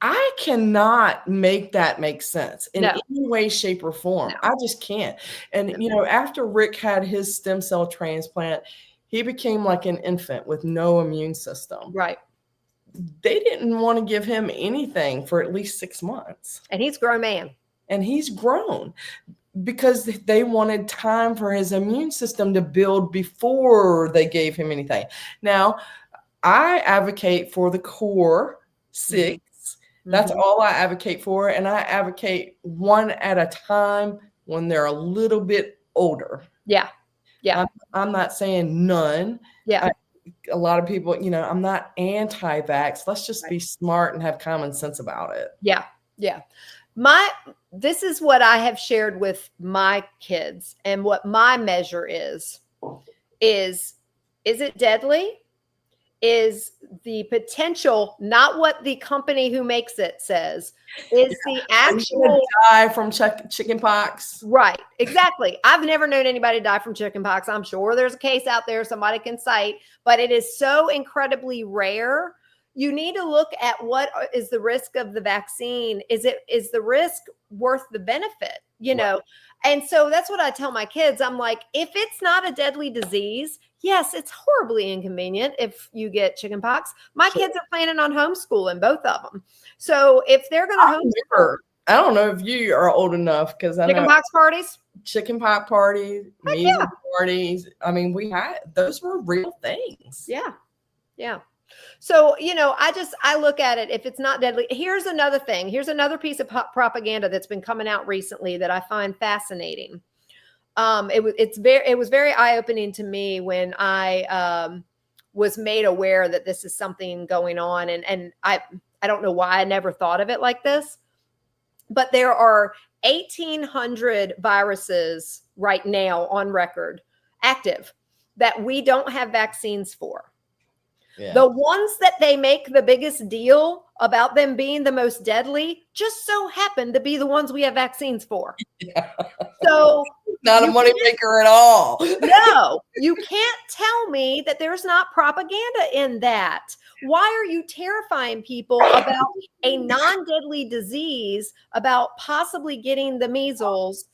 I cannot make that make sense in any way, shape, or form. I just can't. And, after Rick had his stem cell transplant, he became like an infant with no immune system. Right. They didn't want to give him anything for at least 6 months. And he's a grown man. And he's grown because they wanted time for his immune system to build before they gave him anything. Now, I advocate for the core 6. That's all I advocate for. And I advocate one at a time when they're a little bit older. Yeah. Yeah. I'm not saying none. Yeah. A lot of people, I'm not anti-vax. Let's just be smart and have common sense about it. Yeah. Yeah. This is what I have shared with my kids, and what my measure is it deadly? Is the potential, not what the company who makes it says, is the actual die from chicken pox. Right. Exactly. I've never known anybody die from chicken pox. I'm sure there's a case out there somebody can cite, but it is so incredibly rare. You need to look at what is the risk of the vaccine. Is the risk worth the benefit? And so that's what I tell my kids. I'm like, if it's not a deadly disease, yes, it's horribly inconvenient if you get chicken pox. My kids are planning on homeschooling, both of them. So if they're going to homeschool, I don't know if you are old enough, because I know chicken pox parties, measles parties. I mean, those were real things. Yeah. Yeah. So, I look at it, if it's not deadly. Here's another thing. Here's another piece of propaganda that's been coming out recently that I find fascinating. It was very eye-opening to me when I was made aware that this is something going on. And I don't know why I never thought of it like this, but there are 1,800 viruses right now on record, active. that we don't have vaccines for. Yeah. The ones that they make the biggest deal about them being the most deadly just so happen to be the ones we have vaccines for. Yeah. So not a moneymaker at all. No, you can't tell me that there's not propaganda in that. Why are you terrifying people about a non-deadly disease, about possibly getting the measles?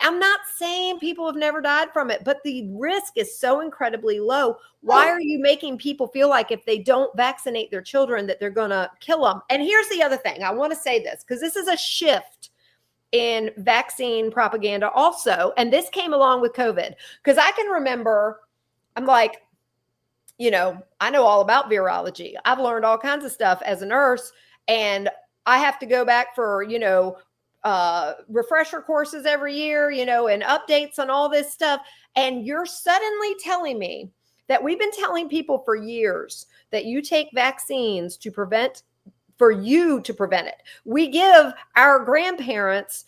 I'm not saying people have never died from it, but the risk is so incredibly low. Why are you making people feel like if they don't vaccinate their children that they're going to kill them? And here's the other thing. I want to say this because this is a shift in vaccine propaganda also. And this came along with COVID because I can remember, I'm like, I know all about virology. I've learned all kinds of stuff as a nurse, and I have to go back for, refresher courses every year, and updates on all this stuff. And you're suddenly telling me that we've been telling people for years that you take vaccines to prevent it. We give our grandparents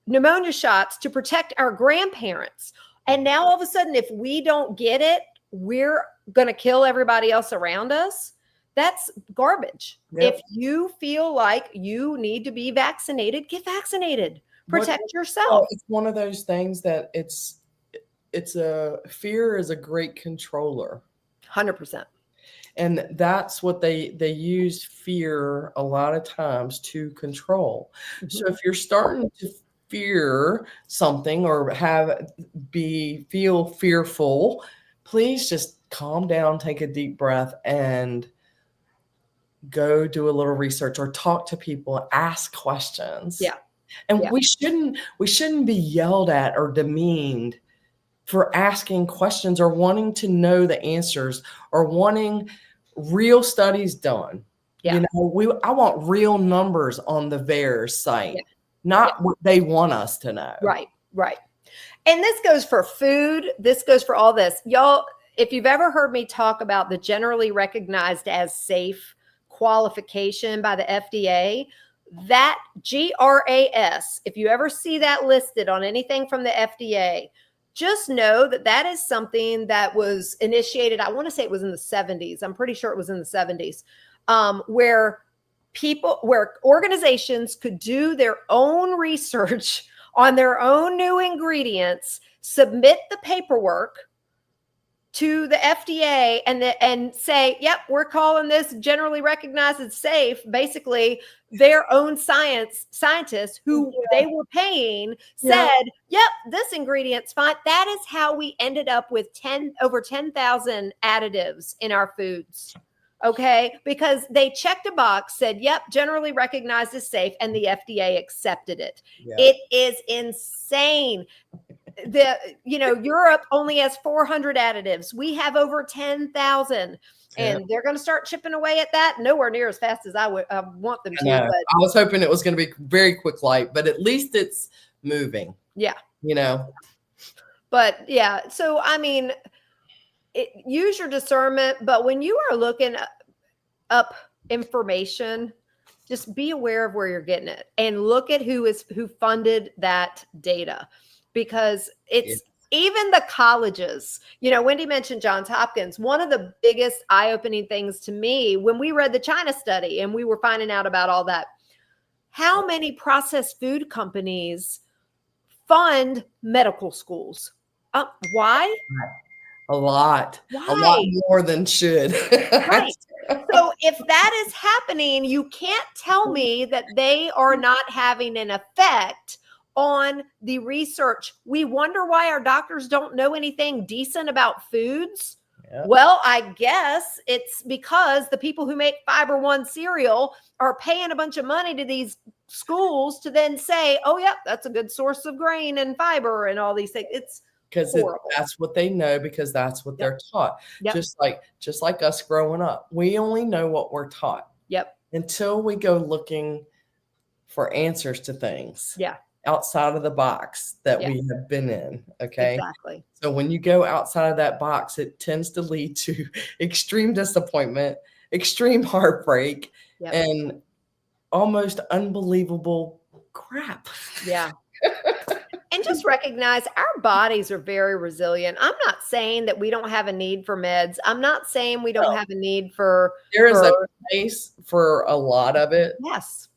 pneumonia shots to protect our grandparents. And now all of a sudden, if we don't get it, we're going to kill everybody else around us. That's garbage. Yep. If you feel like you need to be vaccinated, get vaccinated. Protect yourself. It's one of those things that fear is a great controller. 100%. And that's what they use fear a lot of times to control. Mm-hmm. So if you're starting to fear something or feel fearful, please just calm down, take a deep breath, and go do a little research or talk to people, ask questions. Yeah. And we shouldn't be yelled at or demeaned for asking questions or wanting to know the answers or wanting real studies done. Yeah. I want real numbers on the VAERS site, not what they want us to know. Right. And this goes for food. This goes for all this. Y'all, if you've ever heard me talk about the generally recognized as safe qualification by the FDA, that GRAS, if you ever see that listed on anything from the FDA, just know that is something that was initiated. I want to say it was in the 70s. I'm pretty sure it was in the 70s, where organizations could do their own research on their own new ingredients, submit the paperwork to the FDA and say, yep, we're calling this generally recognized as safe. Basically, their own scientists who they were paying said, yep, this ingredient's fine. That is how we ended up with over 10,000 additives in our foods. Okay, because they checked a box, said, yep, generally recognized as safe, and the FDA accepted it. Yeah. It is insane. Europe only has 400 additives. We have over 10,000, and they're going to start chipping away at that. Nowhere near as fast as I want them to. But I was hoping it was going to be very quick light, but at least it's moving. Yeah. But yeah. So, I mean, use your discernment, but when you are looking up information, just be aware of where you're getting it and look at who funded that data. Because it's even the colleges, Wendy mentioned Johns Hopkins. One of the biggest eye-opening things to me when we read the China study and we were finding out about all that, how many processed food companies fund medical schools? Why? A lot. Why? A lot more than should. Right. So if that is happening, you can't tell me that they are not having an effect on the research. We wonder why our doctors don't know anything decent about foods. Yep. Well, I guess it's because the people who make Fiber One cereal are paying a bunch of money to these schools to then say, oh, yeah, that's a good source of grain and fiber and all these things. It's because that's what they know, because that's what they're taught. Yep. Just like us growing up. We only know what we're taught. Yep. Until we go looking for answers to things. Yeah. Outside of the box that we have been in. Okay. Exactly. So when you go outside of that box, it tends to lead to extreme disappointment, extreme heartbreak, and almost unbelievable crap. Yeah. And just recognize our bodies are very resilient. I'm not saying that we don't have a need for meds. I'm not saying we don't have a need for There is a place for a lot of it. Yes.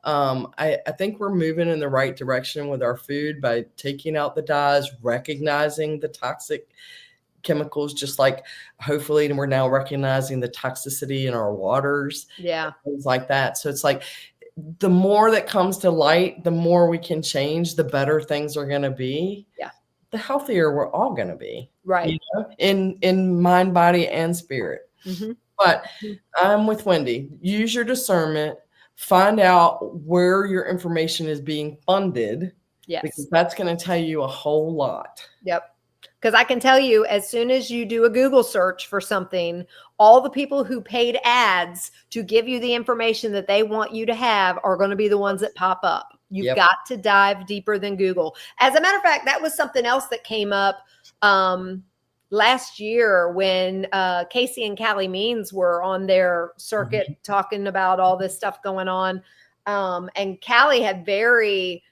I think we're moving in the right direction with our food by taking out the dyes, recognizing the toxic chemicals, just like hopefully we're now recognizing the toxicity in our waters. Yeah. Things like that. So it's like the more that comes to light, the more we can change, the better things are going to be. Yeah. The healthier we're all going to be. Right. You know, in mind, body, and spirit. Mm-hmm. But I'm with Wendy. Use your discernment. Find out where your information is being funded. Yes. Because that's going to tell you a whole lot. Yep. Because I can tell you, as soon as you do a Google search for something, all the people who paid ads to give you the information that they want you to have are going to be the ones that pop up. You've got to dive deeper than Google. As a matter of fact, that was something else that came up last year when Casey and Callie Means were on their circuit talking about all this stuff going on. And Callie had very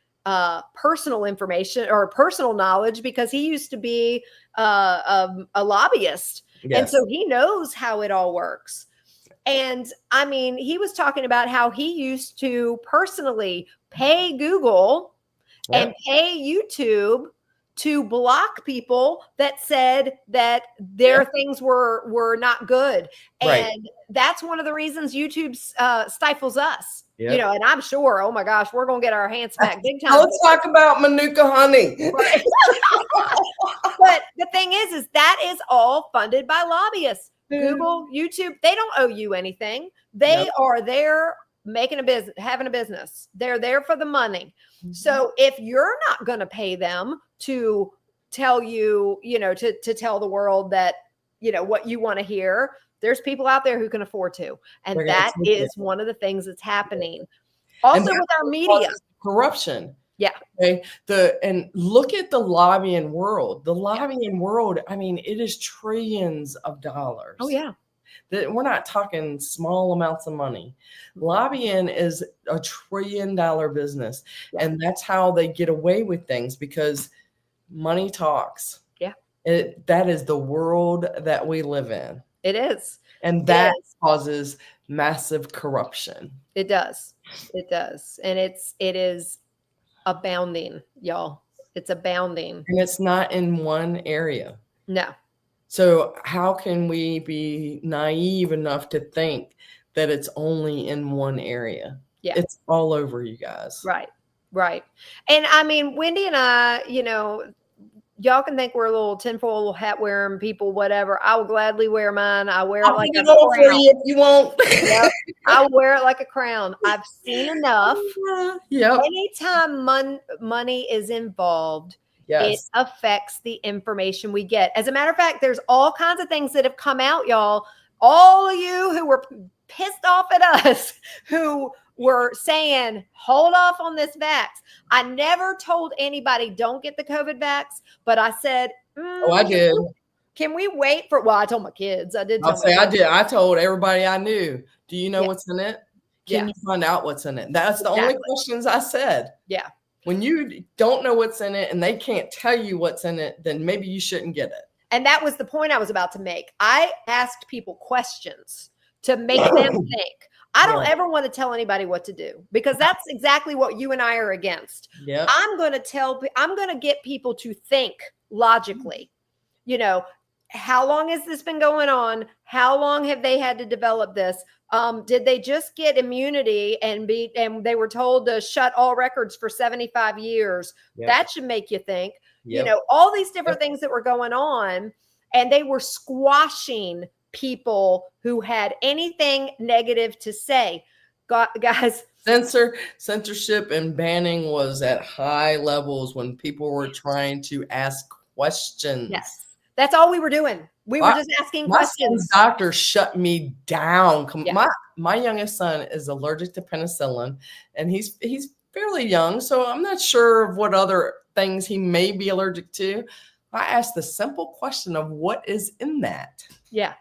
personal information or personal knowledge because he used to be a lobbyist. Yes. And so he knows how it all works. And I mean, he was talking about how he used to personally pay Google and pay YouTube to block people that said that their things were not good. And that's one of the reasons YouTube stifles us. You know, and I'm sure, oh my gosh, we're going to get our hands smacked big time. Let's talk about Manuka honey. Right. But the thing is that is all funded by lobbyists. Google, YouTube, they don't owe you anything. They are there making a business, having a business. They're there for the money. So if you're not going to pay them to tell you, you know, to tell the world that, you know, what you want to hear, there's people out there who can afford to. And that is one of the things that's happening. Also with our media. Corruption. Yeah. Okay. And look at the lobbying world. The lobbying world, I mean, it is trillions of dollars. Oh, yeah. We're not talking small amounts of money. Lobbying is a $1 trillion business. Yeah. And that's how they get away with things because money talks. Yeah. That is the world that we live in. It is. And that causes massive corruption. It does. It does. And it is abounding, y'all. It's abounding. And it's not in one area. No. So how can we be naive enough to think that it's only in one area? Yeah. It's all over, you guys. Right. Right. And I mean, Wendy and I, you know, y'all can think we're a little tinfoil hat wearing people, whatever. I will gladly wear mine. I wear it like a crown. For you if you won't. Yep. I wear it like a crown. I've seen enough. Yep. Anytime money is involved, it affects the information we get. As a matter of fact, there's all kinds of things that have come out, y'all. All of you who were pissed off at us, who were saying, hold off on this vax. I never told anybody don't get the COVID vax, but I said, I did. Can we wait for, well, I told my kids. I did. I did. I told everybody I knew. Do you know what's in it? Can you find out what's in it? That's the only questions I said. Yeah. When you don't know what's in it and they can't tell you what's in it, then maybe you shouldn't get it. And that was the point I was about to make. I asked people questions to make them think. I don't ever want to tell anybody what to do because that's exactly what you and I are against. Yeah. I'm going to get people to think logically. You know, how long has this been going on? How long have they had to develop this? Did they just get immunity and they were told to shut all records for 75 years? Yep. That should make you think. Yep. You know, all these different things that were going on, and they were squashing people who had anything negative to say. Guys, censorship and banning was at high levels when people were trying to ask questions. Yes, that's all we were doing. We were just asking questions. My doctor shut me down. Yeah. My youngest son is allergic to penicillin, and he's fairly young, so I'm not sure of what other things he may be allergic to. I asked the simple question of what is in that. Yeah.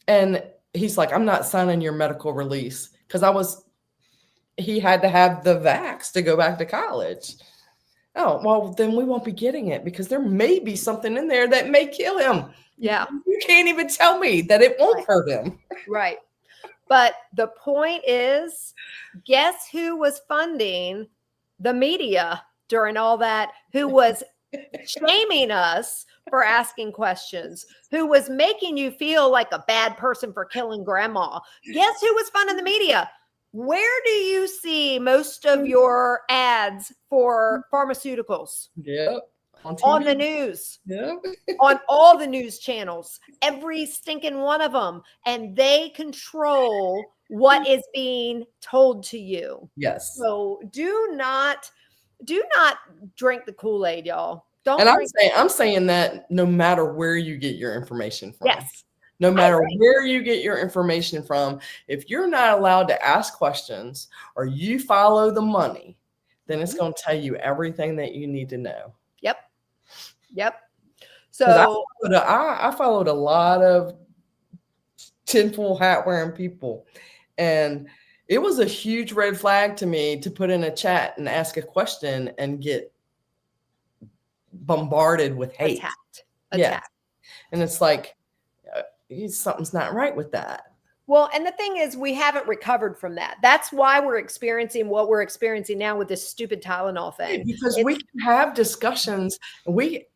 And he's like, I'm not signing your medical release because he had to have the vax to go back to college. Oh, well, then we won't be getting it because there may be something in there that may kill him. Yeah. You can't even tell me that it won't Right. hurt him. Right. But the point is, guess who was funding the media during all that? Who was shaming us for asking questions? Who was making you feel like a bad person for killing grandma? Guess who was funding the media? Where do you see most of your ads for pharmaceuticals? Yep. On the news. Yep. On all the news channels, every stinking one of them. And they control what is being told to you. Yes. So do not drink the Kool-Aid, y'all. Don't And drink. I'm saying that no matter where you get your information from. Yes. No matter where you get your information from, if you're not allowed to ask questions or you follow the money, then it's going to tell you everything that you need to know. Yep. So I followed a lot of tinfoil hat wearing people, and it was a huge red flag to me to put in a chat and ask a question and get bombarded with hate. Attacked. Yes. And it's like, something's not right with that. Well, and the thing is, we haven't recovered from that. That's why we're experiencing what we're experiencing now with this stupid Tylenol thing. Because we can have discussions.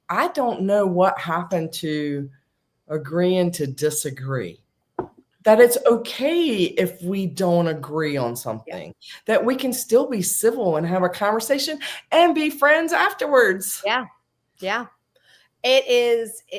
I don't know what happened to agreeing to disagree. That it's okay if we don't agree on something, that we can still be civil and have a conversation and be friends afterwards. Yeah.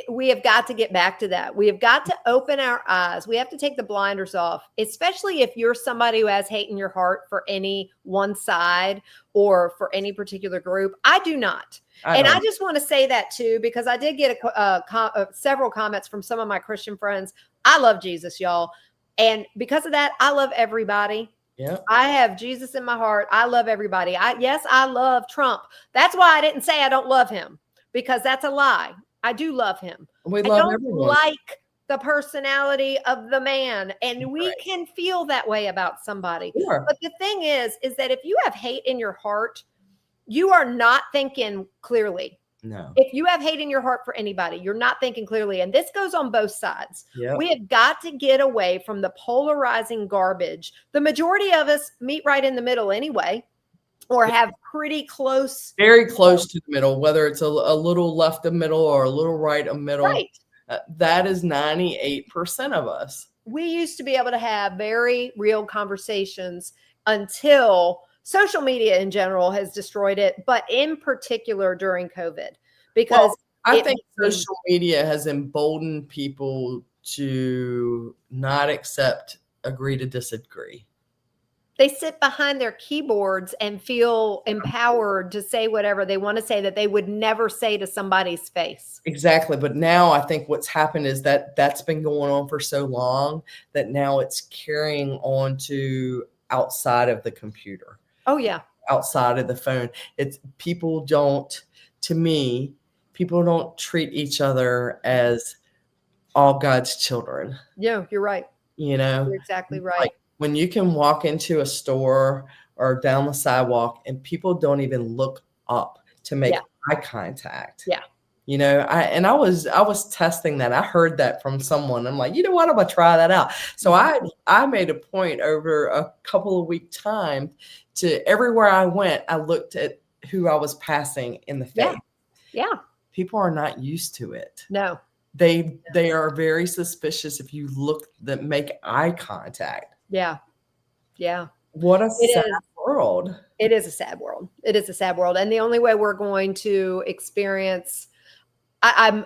We have got to get back to that. We have got to open our eyes. We have to take the blinders off, especially if you're somebody who has hate in your heart for any one side or for any particular group. I do not. I just want to say that too, because I did get several comments from some of my Christian friends. I love Jesus, y'all. And because of that, I love everybody. Yeah. I have Jesus in my heart. I love everybody. Yes, I love Trump. That's why I didn't say I don't love him, because that's a lie. I do love him. We I love don't everyone. like the personality of the man. And we can feel that way about somebody. Sure. But the thing is that if you have hate in your heart, you are not thinking clearly. No. If you have hate in your heart for anybody, you're not thinking clearly. And this goes on both sides. Yep. We have got to get away from the polarizing garbage. The majority of us meet right in the middle anyway, or have pretty close. Very close to the middle, whether it's a little left of middle or a little right of middle. Right. That is 98% of us. We used to be able to have very real conversations until social media in general has destroyed it, but in particular during COVID, because I think social media has emboldened people to not agree to disagree. They sit behind their keyboards and feel empowered to say whatever they want to say that they would never say to somebody's face. Exactly. But now I think what's happened is that that's been going on for so long that now it's carrying on to outside of the computer. Oh, yeah. Outside of the phone. People don't treat each other as all God's children. Yeah, you're right. You're exactly right. Like, when you can walk into a store or down the sidewalk and people don't even look up to make eye contact. Yeah. I was testing that. I heard that from someone. I'm like, you know what? I'm gonna try that out. So I made a point over a couple of week time to everywhere I went, I looked at who I was passing in the face. Yeah. People are not used to it. No. They are very suspicious if you make eye contact. Yeah. Yeah. What a sad world. It is a sad world. It is a sad world. And the only way we're going to experience, I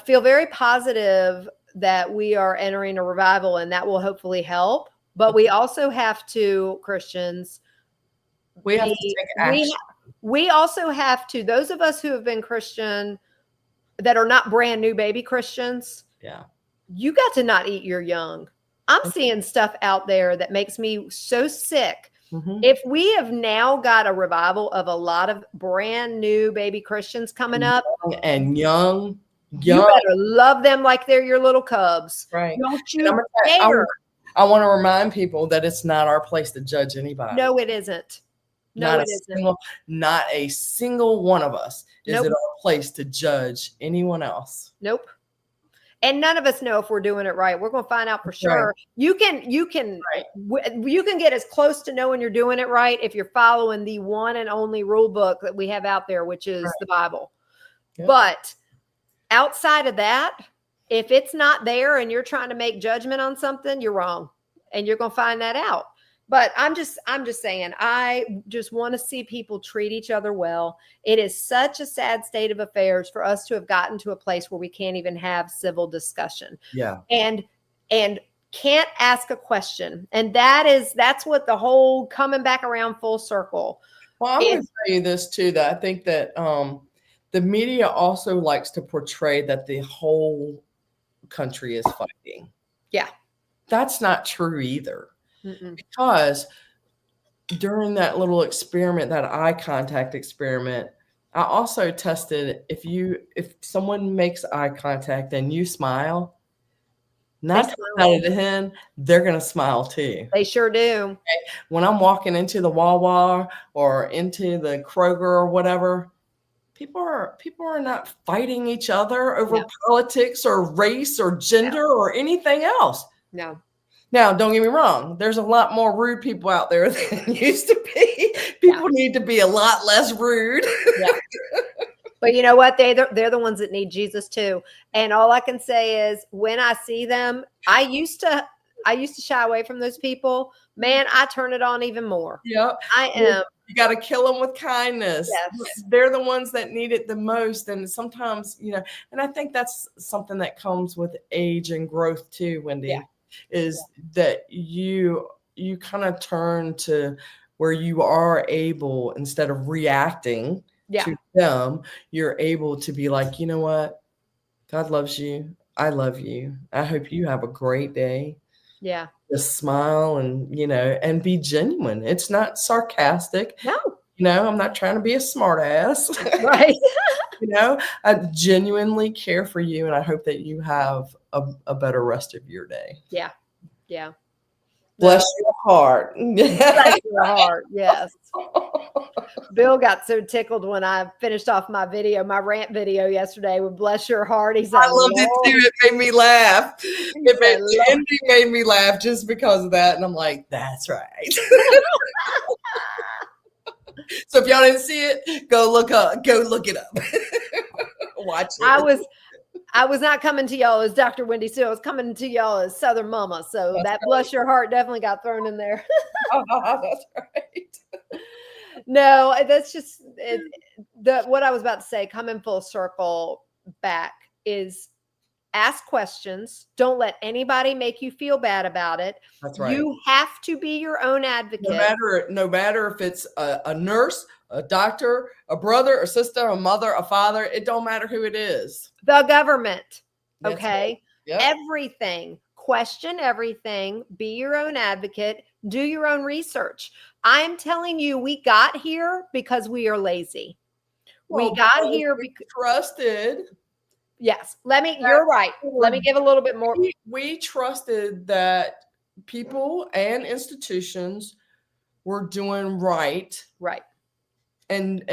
feel very positive that we are entering a revival, and that will hopefully help. But we also have to, Christians, we have to take action. We also have to, those of us who have been Christian that are not brand new baby Christians. Yeah. You got to not eat your young. I'm seeing stuff out there that makes me so sick. Mm-hmm. If we have now got a revival of a lot of brand new baby Christians coming up. Young. You better love them like they're your little cubs. Right. Don't you dare. I want to remind people that it's not our place to judge anybody. No, it isn't. No, it isn't. Not a single one of us is Nope. it our place to judge anyone else. Nope. And none of us know if we're doing it right. We're going to find out for sure. Right. You can get as close to knowing you're doing it right if you're following the one and only rule book that we have out there, which is the Bible. Yep. But outside of that, if it's not there and you're trying to make judgment on something, you're wrong, and you're going to find that out. But I'm just saying, I just want to see people treat each other well. It is such a sad state of affairs for us to have gotten to a place where we can't even have civil discussion. Yeah. And can't ask a question. And that's what the whole coming back around full circle. Well, I'm going to tell you this too, that I think that the media also likes to portray that the whole country is fighting. Yeah. That's not true either. Mm-mm. Because during that little experiment, that eye contact experiment, I also tested if someone makes eye contact and you smile, 9 times out of 10, they're going to smile too. They sure do. Okay? When I'm walking into the WOWW or into the Kroger or whatever, people are not fighting each other over politics or race or gender or anything else. No. Now, don't get me wrong. There's a lot more rude people out there than used to be. People need to be a lot less rude. Yeah. But you know what? They're the ones that need Jesus too. And all I can say is, when I see them, I used to shy away from those people. Man, I turn it on even more. Yep. I am. You got to kill them with kindness. Yes. They're the ones that need it the most. And sometimes, and I think that's something that comes with age and growth too, Wendy. Yeah. Is that you kind of turn to where you are able, instead of reacting to them, you're able to be like, you know what? God loves you. I love you. I hope you have a great day. Yeah. Just smile and, and be genuine. It's not sarcastic. No. I'm not trying to be a smart ass. Right. I genuinely care for you, and I hope that you have a better rest of your day. Yeah. Yeah. Bless your heart. Bless your heart. Yes. Bill got so tickled when I finished off my rant video yesterday with "Bless Your Heart." He said, I loved it too. It made me laugh. Andy made me laugh just because of that. And I'm like, that's right. So if y'all didn't see it, go look it up. Watch it. I was not coming to y'all as Dr. Wendy Sue. I was coming to y'all as Southern Mama. So that's right. Bless your heart definitely got thrown in there. That's right. No, that's just what I was about to say. Coming full circle back is ask questions. Don't let anybody make you feel bad about it. That's right. You have to be your own advocate. No matter if it's a nurse, a doctor, a brother, a sister, a mother, a father, it don't matter who it is. The government. That's okay. Right. Yep. Everything. Question everything. Be your own advocate. Do your own research. I'm telling you, we got here because we are lazy. Well, we got here because trusted. Yes. You're right. Let me give a little bit more. We trusted that people and institutions were doing right. Right. And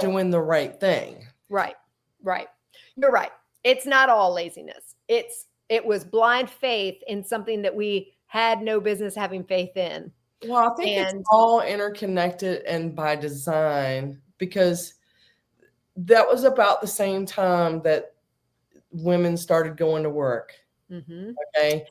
doing the right thing. Right. Right. You're right. It's not all laziness. It was blind faith in something that we had no business having faith in. Well, I think it's all interconnected and by design, because that was about the same time that women started going to work. Mm-hmm. Okay.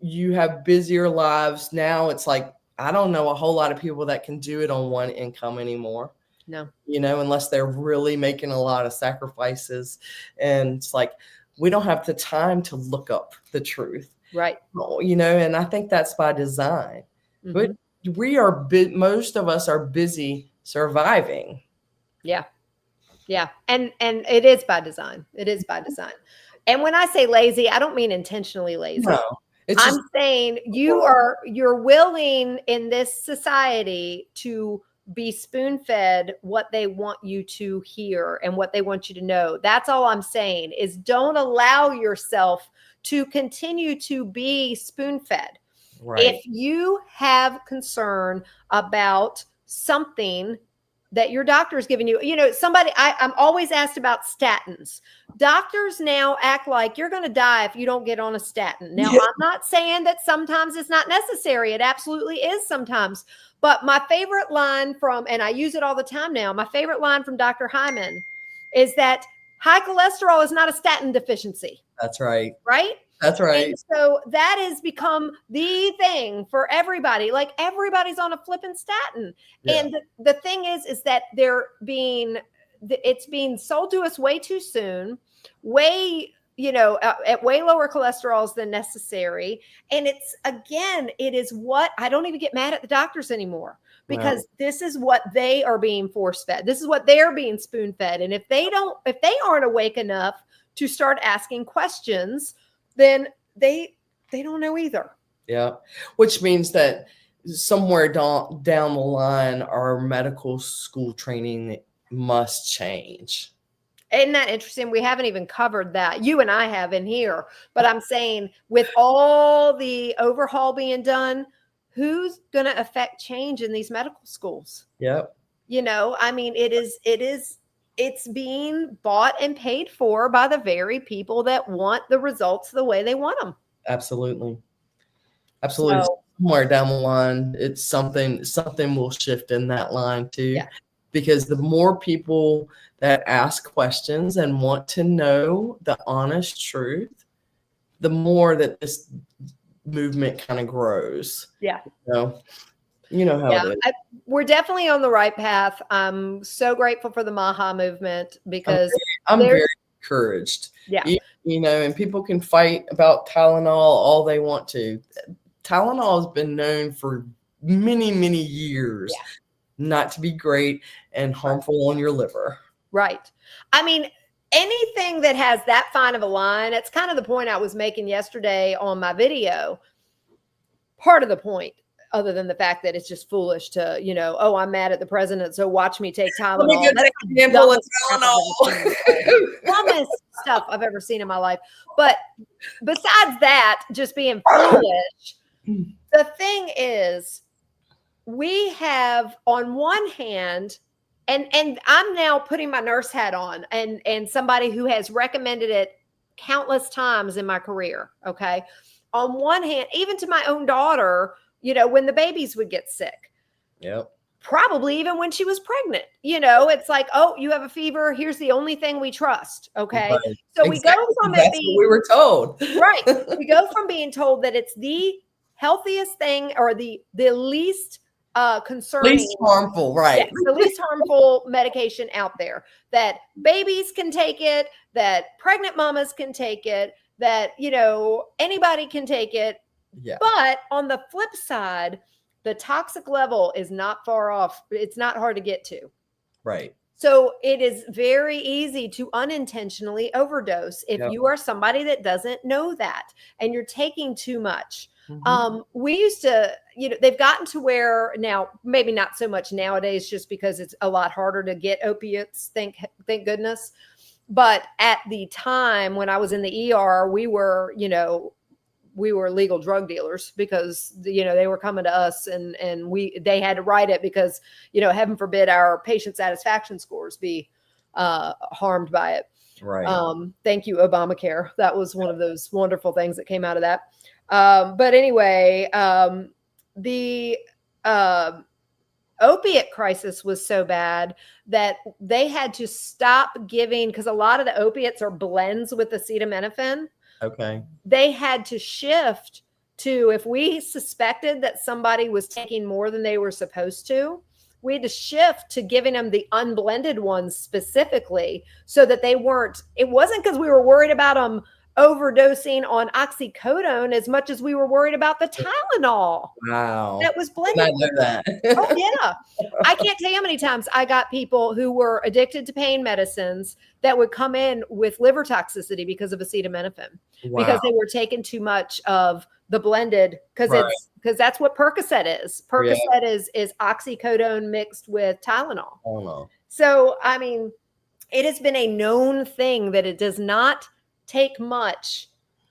You have busier lives. Now it's like, I don't know a whole lot of people that can do it on one income anymore. No. Unless they're really making a lot of sacrifices. And it's like, we don't have the time to look up the truth. Right. And I think that's by design. Mm-hmm. But most of us are busy surviving. Yeah. Yeah. And it is by design. It is by design. And when I say lazy, I don't mean intentionally lazy. No. I'm saying you're willing in this society to be spoon-fed what they want you to hear and what they want you to know. That's all I'm saying, is don't allow yourself to continue to be spoon-fed. Right. If you have concern about something that your doctor is giving you, I'm always asked about statins. Doctors now act like you're going to die if you don't get on a statin. Now, I'm not saying that sometimes it's not necessary. It absolutely is sometimes. But my favorite line and I use it all the time now, my favorite line from Dr. Hyman is that high cholesterol is not a statin deficiency. That's right. Right? That's right. And so that has become the thing for everybody. Like everybody's on a flipping statin. Yeah. And the thing is that it's being sold to us way too soon, at way lower cholesterols than necessary. And it is what I don't even get mad at the doctors anymore, because this is what they are being force fed. This is what they're being spoon fed. And if they aren't awake enough to start asking questions, then they don't know either. Yeah. Which means that somewhere down the line, our medical school training must change. Isn't that interesting? We haven't even covered that. You and I have in here, but I'm saying with all the overhaul being done, who's going to affect change in these medical schools? Yep. It's being bought and paid for by the very people that want the results the way they want them. Absolutely. So, somewhere down the line, it's something will shift in that line too, because the more people that ask questions and want to know the honest truth, the more that this movement kind of grows. Yeah. You know how it is. We're definitely on the right path. I'm so grateful for the MAHA movement because I'm very encouraged. Yeah. And people can fight about Tylenol all they want to. Tylenol has been known for many, many years not to be great and harmful on your liver. Right. I mean, anything that has that fine of a line, it's kind of the point I was making yesterday on my video. Part of the point, other than the fact that it's just foolish to, I'm mad at the president, so watch me take Tylenol. Let me get an example of Tylenol. Dumbest stuff I've ever seen in my life. But besides that, just being foolish, the thing is, we have on one hand, and I'm now putting my nurse hat on and somebody who has recommended it countless times in my career. Okay. On one hand, even to my own daughter, when the babies would get sick. Yep. Probably even when she was pregnant, it's like, oh, you have a fever. Here's the only thing we trust. Okay. Right. So we go from it being, we were told. Right. We go from being told that it's the healthiest thing or the least concerning, least harmful, right? Yes, the least harmful medication out there, that babies can take it, that pregnant mamas can take it, that, anybody can take it. Yeah. But on the flip side, the toxic level is not far off. It's not hard to get to. Right. So it is very easy to unintentionally overdose if you are somebody that doesn't know that and you're taking too much. Mm-hmm. We used to, they've gotten to where now, maybe not so much nowadays, just because it's a lot harder to get opiates. Thank goodness. But at the time when I was in the ER, we were legal drug dealers because, they were coming to us and they had to write it because, heaven forbid our patient satisfaction scores be harmed by it. Right. Thank you, Obamacare. That was one of those wonderful things that came out of that. But anyway, the opiate crisis was so bad that they had to stop giving, because a lot of the opiates are blends with acetaminophen. Okay. They had to shift to, if we suspected that somebody was taking more than they were supposed to, we had to shift to giving them the unblended ones specifically so that it wasn't because we were worried about them overdosing on oxycodone as much as we were worried about the Tylenol. Wow. That was blended. I know that. Oh, yeah. I can't tell you how many times I got people who were addicted to pain medicines that would come in with liver toxicity because of acetaminophen. Wow. Because they were taking too much of the blended, because that's what Percocet is. Percocet is oxycodone mixed with Tylenol. Oh, no. So, I mean, it has been a known thing that it does not take much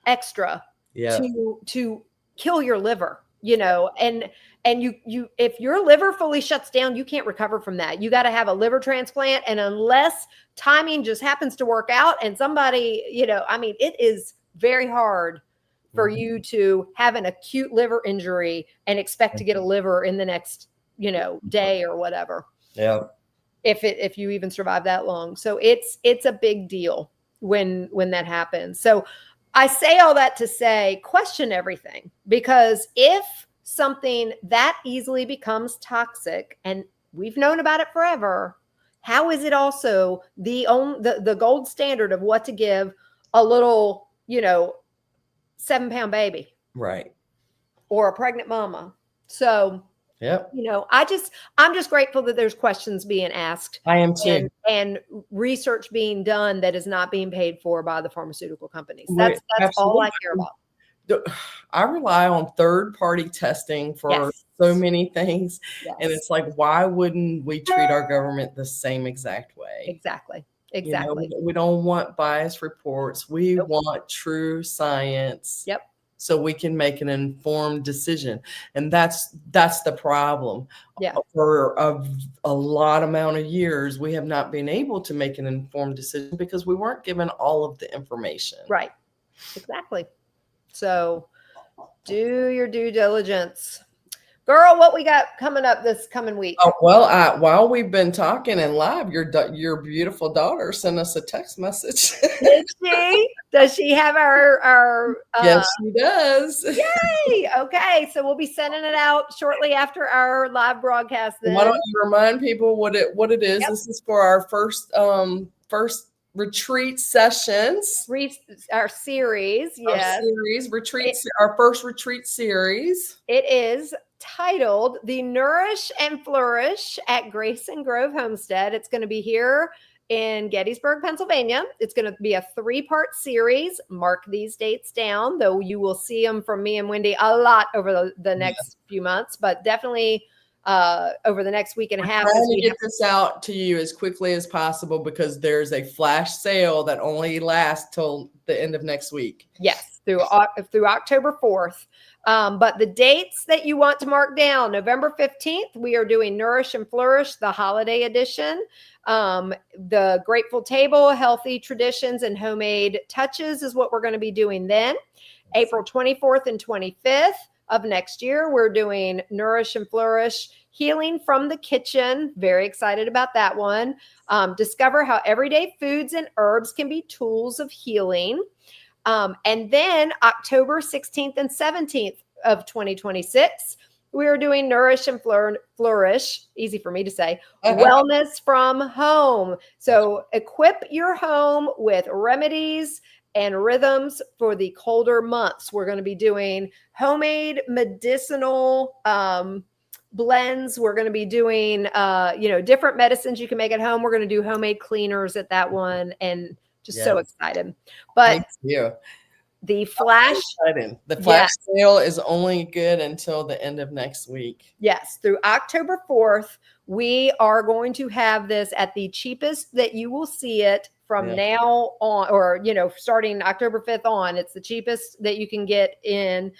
extra Yeah. to kill your liver, and you if your liver fully shuts down, you can't recover from that. You got to have a liver transplant, and unless timing just happens to work out and somebody, it is very hard for you to have an acute liver injury and expect to get a liver in the next, day or whatever. Yeah. If you even survive that long. So it's a big deal when that happens. So I say all that to say, question everything, because if something that easily becomes toxic, and we've known about it forever, how is it also the gold standard of what to give a little, 7-pound baby? Right. Or a pregnant mama. So, Yep. I'm just grateful that there's questions being asked. I am too. And research being done that is not being paid for by the pharmaceutical companies. Right. That's all I care about. I rely on third-party testing for so many things. Yes. And it's like, why wouldn't we treat our government the same exact way? Exactly. We don't want biased reports. We Nope. want true science. Yep. So we can make an informed decision. And that's the problem. Yeah. For a lot amount of years, we have not been able to make an informed decision because we weren't given all of the information. Right. Exactly. So do your due diligence. Girl, what we got coming up this coming week? Oh, well, while we've been talking in live, your beautiful daughter sent us a text message. Did she? Does she have our Yes, she does. Yay! Okay, so we'll be sending it out shortly after our live broadcast. Then Why don't you remind people what it is? Yep. This is for our first retreat sessions. Our series, yes. Our first retreat series. It is titled The Nourish and Flourish at Grace and Grove Homestead. It's going to be here in Gettysburg, Pennsylvania. It's going to be a 3-part series. Mark these dates down, though you will see them from me and Wendy a lot over the next few months, but definitely over the next week and a half. Trying to get this out to you as quickly as possible because there's a flash sale that only lasts till the end of next week. Yes, through October 4th. But the dates that you want to mark down: November 15th, we are doing Nourish and Flourish, the holiday edition. The Grateful Table, Healthy Traditions and Homemade Touches is what we're going to be doing then. April 24th and 25th of next year, we're doing Nourish and Flourish, Healing from the Kitchen. Very excited about that one. Discover how everyday foods and herbs can be tools of healing. And then October 16th and 17th of 2026, we are doing Nourish and Flourish, easy for me to say, Wellness from Home. So equip your home with remedies and rhythms for the colder months. We're going to be doing homemade medicinal blends. We're going to be doing, different medicines you can make at home. We're going to do homemade cleaners at that one, and just so excited. But thank you. The flash sale is only good until the end of next week. Yes, through October 4th, we are going to have this at the cheapest that you will see it from now on, or starting October 5th on. It's the cheapest that you can get in.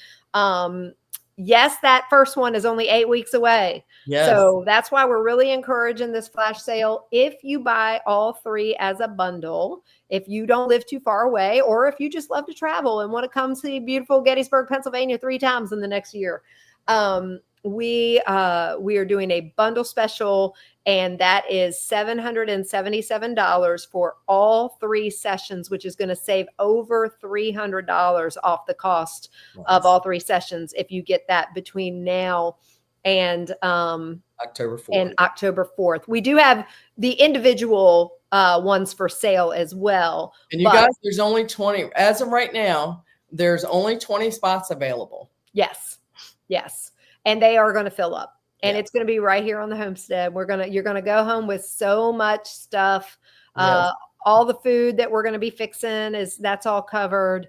Yes, that first one is only 8 weeks away. Yes. So that's why we're really encouraging this flash sale. If you buy all 3 as a bundle, if you don't live too far away, or if you just love to travel and want to come see beautiful Gettysburg, Pennsylvania 3 times in the next year, we are doing a bundle special, and that is $777 for all 3 sessions, which is going to save over $300 off the cost of all 3 sessions if you get that between now and October 4th. We do have the individual ones for sale as well. And you guys, there's only 20 as of right now. There's only 20 spots available. Yes. And they are going to fill up. And it's going to be right here on the homestead. You're going to go home with so much stuff. All the food that we're going to be fixing that's all covered.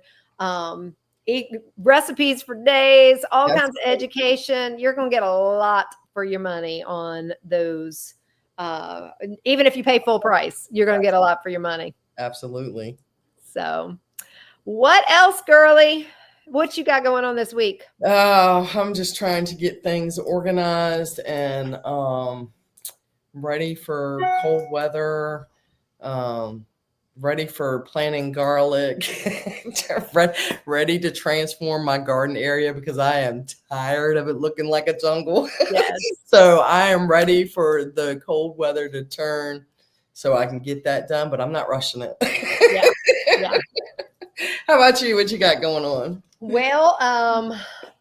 Recipes for days, all kinds of education. You're going to get a lot for your money on those. Even if you pay full price, you're going to get a lot for your money. Absolutely. So, What else, girly? What you got going on this week? I'm just trying to get things organized and ready for cold weather. Um, Ready for planting garlic. Ready to transform my garden area because I am tired of it looking like a jungle. Yes. So I am ready for the cold weather to turn so I can get that done, but I'm not rushing it. Yeah. Yeah. How about you? What you got going on? Well,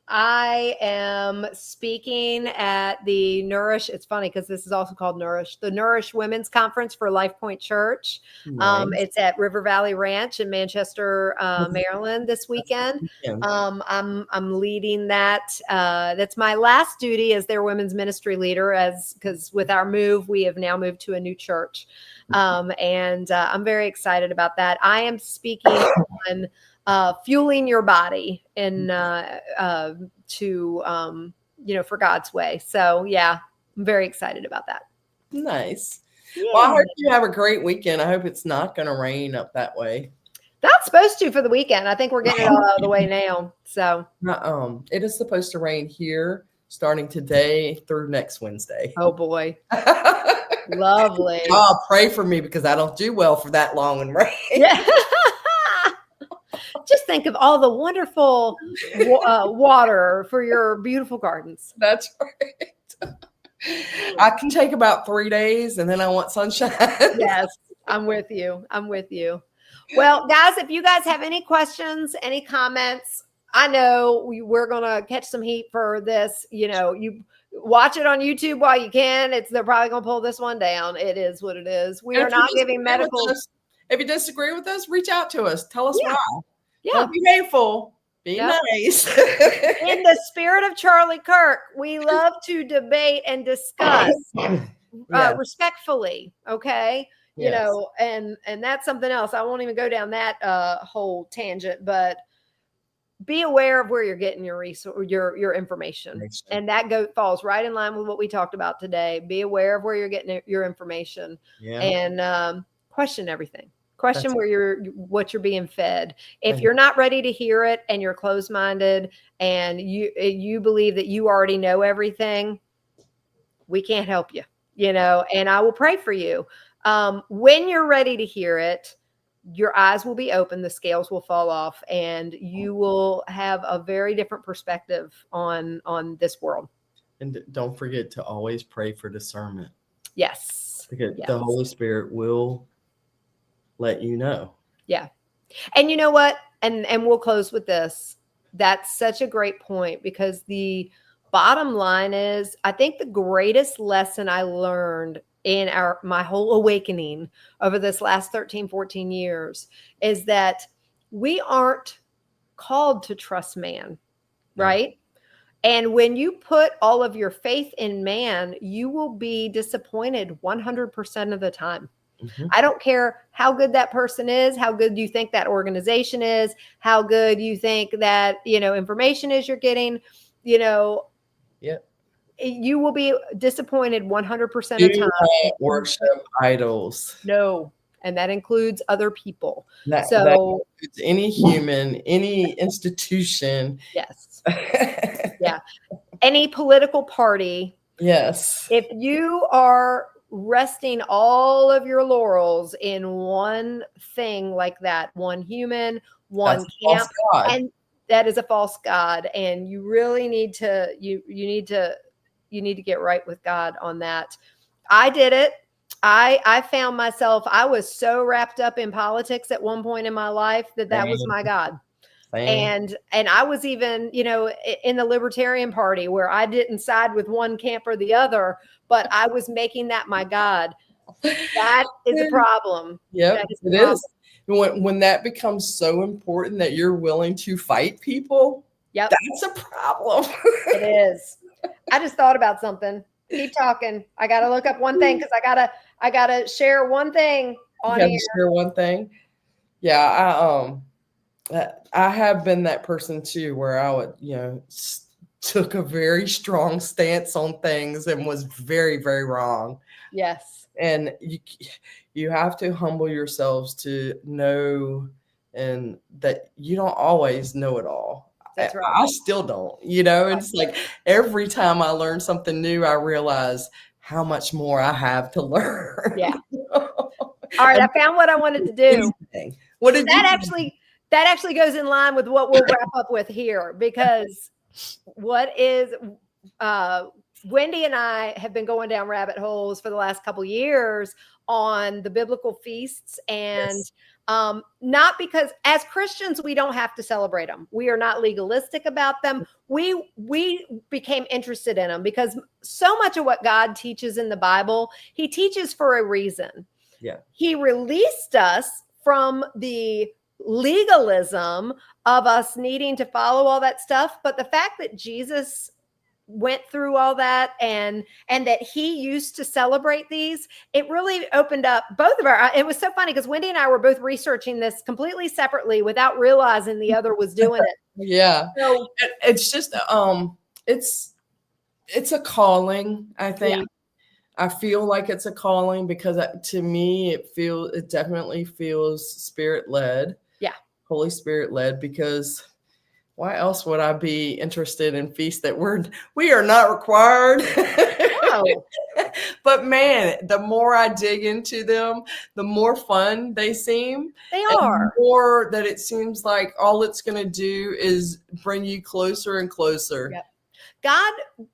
I am speaking at the Nourish. It's funny because this is also called Nourish, the Nourish Women's Conference for Life Point Church. Nice. It's at River Valley Ranch in Manchester, Maryland this weekend. I'm leading that. That's my last duty as their women's ministry leader, because with our move, we have now moved to a new church, and I'm very excited about that. I am speaking on fueling your body and for God's way. So yeah, I'm very excited about that. Nice. Yeah. Well, I hope you have a great weekend. I hope it's not going to rain up that way. That's supposed to for the weekend. I think we're getting it all out of the way now. So it is supposed to rain here starting today through next Wednesday. Oh boy. Lovely. Oh, pray for me because I don't do well for that long in rain. Yeah. Just think of all the wonderful water for your beautiful gardens. That's right. I can take about 3 days and then I want sunshine. Yes, I'm with you. Well, guys, if you guys have any questions, any comments, I know we're going to catch some heat for this. You watch it on YouTube while you can. They're probably going to pull this one down. It is what it is. We are not giving medical. If you disagree with us, reach out to us. Tell us why. Yeah. Don't be hateful. Be nice. In the spirit of Charlie Kirk, we love to debate and discuss respectfully. Okay. Yes. And that's something else. I won't even go down that whole tangent, but be aware of where you're getting your information. And that falls right in line with what we talked about today. Be aware of where you're getting your information and question everything. Question what you're being fed. If you're not ready to hear it and you're closed-minded and you believe that you already know everything, we can't help you, and I will pray for you. When you're ready to hear it, your eyes will be open, the scales will fall off, and you will have a very different perspective on this world. And don't forget to always pray for discernment. Yes. Because the Holy Spirit will let you know. Yeah. And you know what? And we'll close with this. That's such a great point, because the bottom line is, I think the greatest lesson I learned in my whole awakening over this last 13, 14 years is that we aren't called to trust man, right? And when you put all of your faith in man, you will be disappointed 100% of the time. Mm-hmm. I don't care how good that person is, how good you think that organization is, how good you think that, information is you're getting, you will be disappointed 100% of the time. Do not worship idols. No. And that includes other people. That includes any human, any institution. Yes. Yeah. Any political party. Yes. If you are resting all of your laurels in one thing like that, one human, one camp, and that is a false god. And you really need to, you need to get right with God on that. I did it. I found myself, I was so wrapped up in politics at one point in my life that was my God. And I was even, in the Libertarian Party, where I didn't side with one camp or the other, but I was making that my God. That is a problem. Yeah, it is. When that becomes so important that you're willing to fight people, that's a problem. It is. I just thought about something. Keep talking. I got to look up one thing because I gotta share one thing on here. Share one thing. Yeah, I have been that person too, where I would, took a very strong stance on things and was very, very wrong. Yes. And you have to humble yourselves to know and that you don't always know it all. That's right. I still don't, and it's like every time I learn something new, I realize how much more I have to learn. Yeah. All right, I found what I wanted to do. What did that actually goes in line with what we'll wrap up with here, because Wendy and I have been going down rabbit holes for the last couple years on the biblical feasts, and not because as Christians we don't have to celebrate them. We are not legalistic about them. We became interested in them because so much of what God teaches in the Bible, he teaches for a reason. Yeah. He released us from the legalism of us needing to follow all that stuff, but the fact that Jesus went through all that and that he used to celebrate these, it really opened up both of our, it was so funny because Wendy and I were both researching this completely separately without realizing the other was doing it. Yeah. So it's just it's a calling, I think. Yeah. I feel like it's a calling because to me it definitely feels spirit led. Yeah. Holy Spirit led, because why else would I be interested in feasts that we are not required? No. But man, the more I dig into them, the more fun they seem. They are. The more that it seems like all it's going to do is bring you closer and closer. Yep.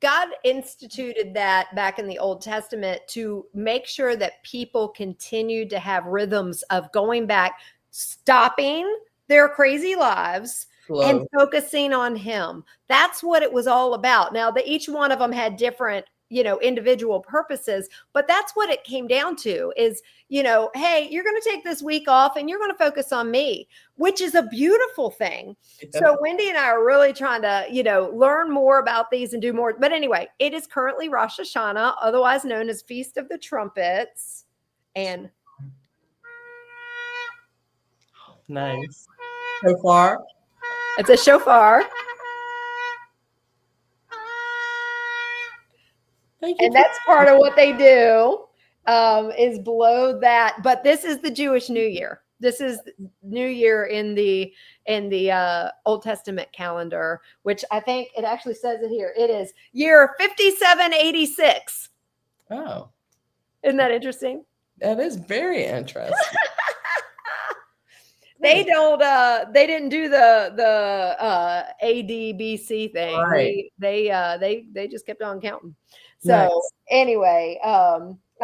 God instituted that back in the Old Testament to make sure that people continued to have rhythms of going back, stopping their crazy lives and focusing on him. That's what it was all about. Now, each one of them had different, individual purposes, but that's what it came down to is, hey, you're going to take this week off and you're going to focus on me, which is a beautiful thing. Yeah. So Wendy and I are really trying to, learn more about these and do more. But anyway, it is currently Rosh Hashanah, otherwise known as Feast of the Trumpets. And nice. Shofar. It's a shofar. And that's part of what they do, is blow that. But this is the Jewish New Year. This is New Year in the Old Testament calendar, which I think it actually says it here. It is year 5786. Oh, isn't that interesting? That is very interesting. They didn't do the ADBC thing. Right. They just kept on counting. So nice. Anyway, I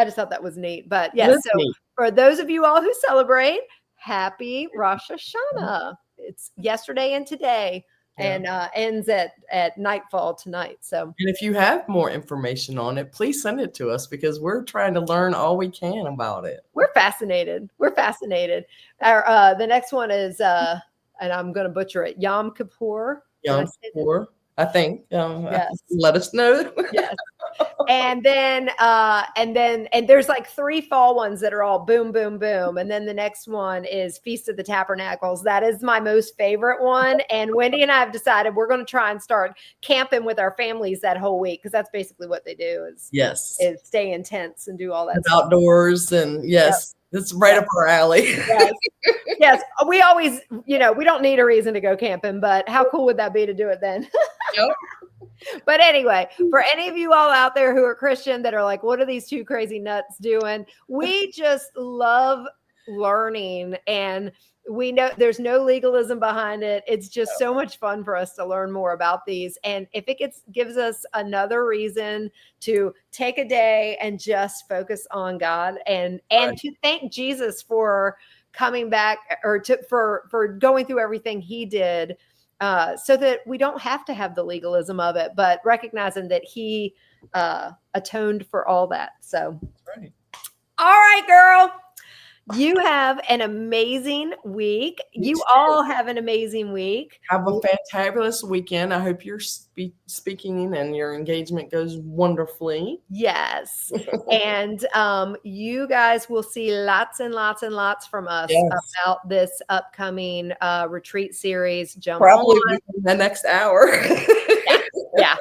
just thought that was neat. But yes, so neat. For those of you all who celebrate, happy Rosh Hashanah. It's yesterday and today. And ends at nightfall tonight. So, and if you have more information on it, please send it to us because we're trying to learn all we can about it. We're fascinated. The next one is, and I'm going to butcher it, Yom Kippur. Yom Kippur, I think. Yes. Let us know. Yes. And then there's like 3 fall ones that are all boom, boom, boom. And then the next one is Feast of the Tabernacles. That is my most favorite one. And Wendy and I have decided we're going to try and start camping with our families that whole week. Cause that's basically what they do is stay in tents and do all that stuff. Outdoors. And it's right up our alley. Yes. Yes. We always, we don't need a reason to go camping, but how cool would that be to do it then? Yep. But anyway, for any of you all out there who are Christian that are like, what are these 2 crazy nuts doing? We just love learning, and we know there's no legalism behind it. It's just so much fun for us to learn more about these. And if it gives us another reason to take a day and just focus on God and to thank Jesus for coming back or for going through everything he did. So that we don't have to have the legalism of it, but recognizing that he atoned for all that. So, right. All right, girl, you have an amazing week. You all have an amazing week. Have a fantabulous weekend. I hope you're speaking and your engagement goes wonderfully. Yes. And you guys will see lots and lots and lots from us about this upcoming retreat series. Probably within the next hour. Yeah.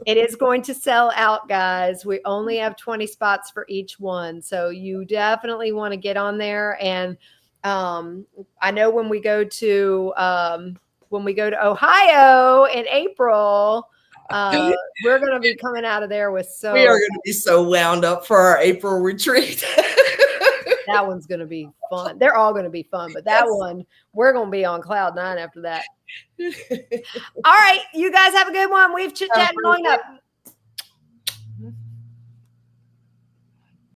It is going to sell out, guys. We only have 20 spots for each one. So you definitely want to get on there and I know when we go to Ohio in April, we're going to be coming out of there with We are going to be so wound up for our April retreat. That one's going to be fun. They're all going to be fun, but that one, we're going to be on cloud 9 after that. All right. You guys have a good one. We've chit-chatted long enough.